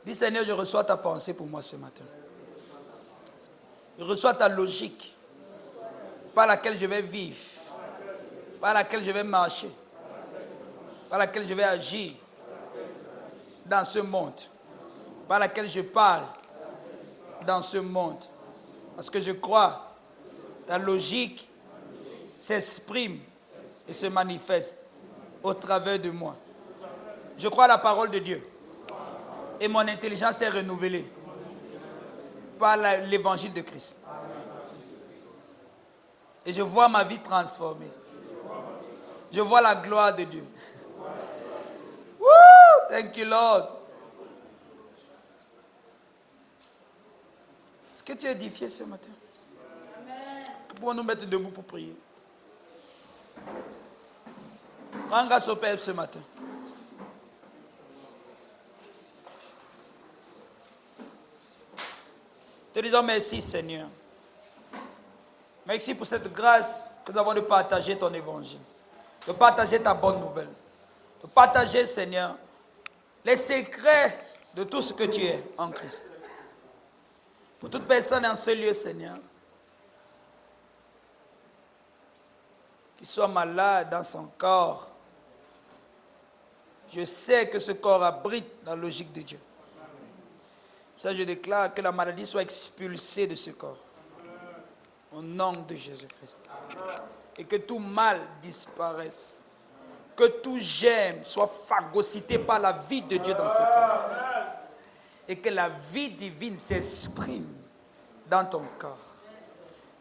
Dis Seigneur, je reçois ta pensée pour moi ce matin. Je reçois ta logique par laquelle je vais vivre, par laquelle je vais marcher, par laquelle je vais agir dans ce monde, par laquelle je parle dans ce monde. Parce que je crois, ta logique s'exprime et se manifeste au travers de moi. Je crois à la parole de Dieu. Et mon intelligence est renouvelée par l'évangile de Christ. Et je vois ma vie transformée. Je vois la gloire de Dieu. Woo! Thank you, Lord. Est-ce que tu es édifié ce matin? Pour nous mettre debout pour prier. Rends grâce au Père ce matin. Te disons merci Seigneur. Merci pour cette grâce que nous avons de partager ton évangile. De partager ta bonne nouvelle. De partager Seigneur les secrets de tout ce que tu es en Christ. Pour toute personne en ce lieu Seigneur qui soit malade dans son corps. Je sais que ce corps abrite la logique de Dieu. Ça, je déclare que la maladie soit expulsée de ce corps. Au nom de Jésus-Christ. Et que tout mal disparaisse. Que tout germe soit phagocyté par la vie de Dieu dans ce corps. Et que la vie divine s'exprime dans ton corps.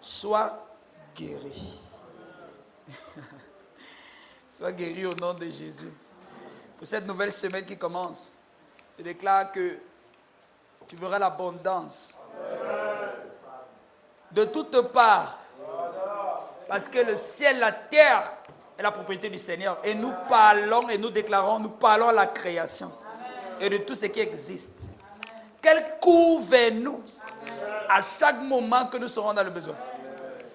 Sois guéri. Sois guéri au nom de Jésus. Pour cette nouvelle semaine qui commence, je déclare que tu verras l'abondance de toutes parts. Parce que le ciel, la terre est la propriété du Seigneur. Et nous parlons et nous déclarons, nous parlons à la création et de tout ce qui existe. Qu'elle court vers nous à chaque moment que nous serons dans le besoin.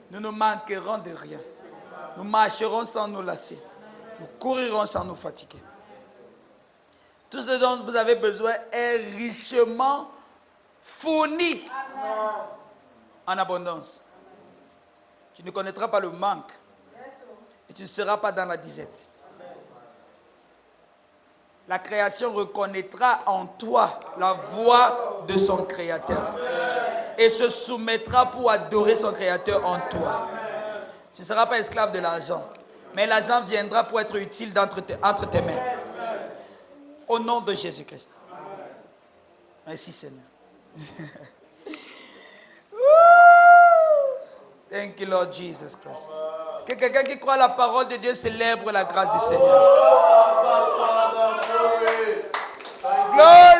Nous ne manquerons de rien. Nous marcherons sans nous lasser. Nous courirons sans nous fatiguer. Tout ce dont vous avez besoin est richement fourni en abondance. Tu ne connaîtras pas le manque et tu ne seras pas dans la disette. La création reconnaîtra en toi la voix de son Créateur et se soumettra pour adorer son Créateur en toi. Tu ne seras pas esclave de l'argent, mais l'argent viendra pour être utile entre tes mains. Au nom de Jésus-Christ. Merci Seigneur. Thank you Lord Jesus Christ. Que quelqu'un qui croit à la parole de Dieu célèbre la grâce du Seigneur. Gloire.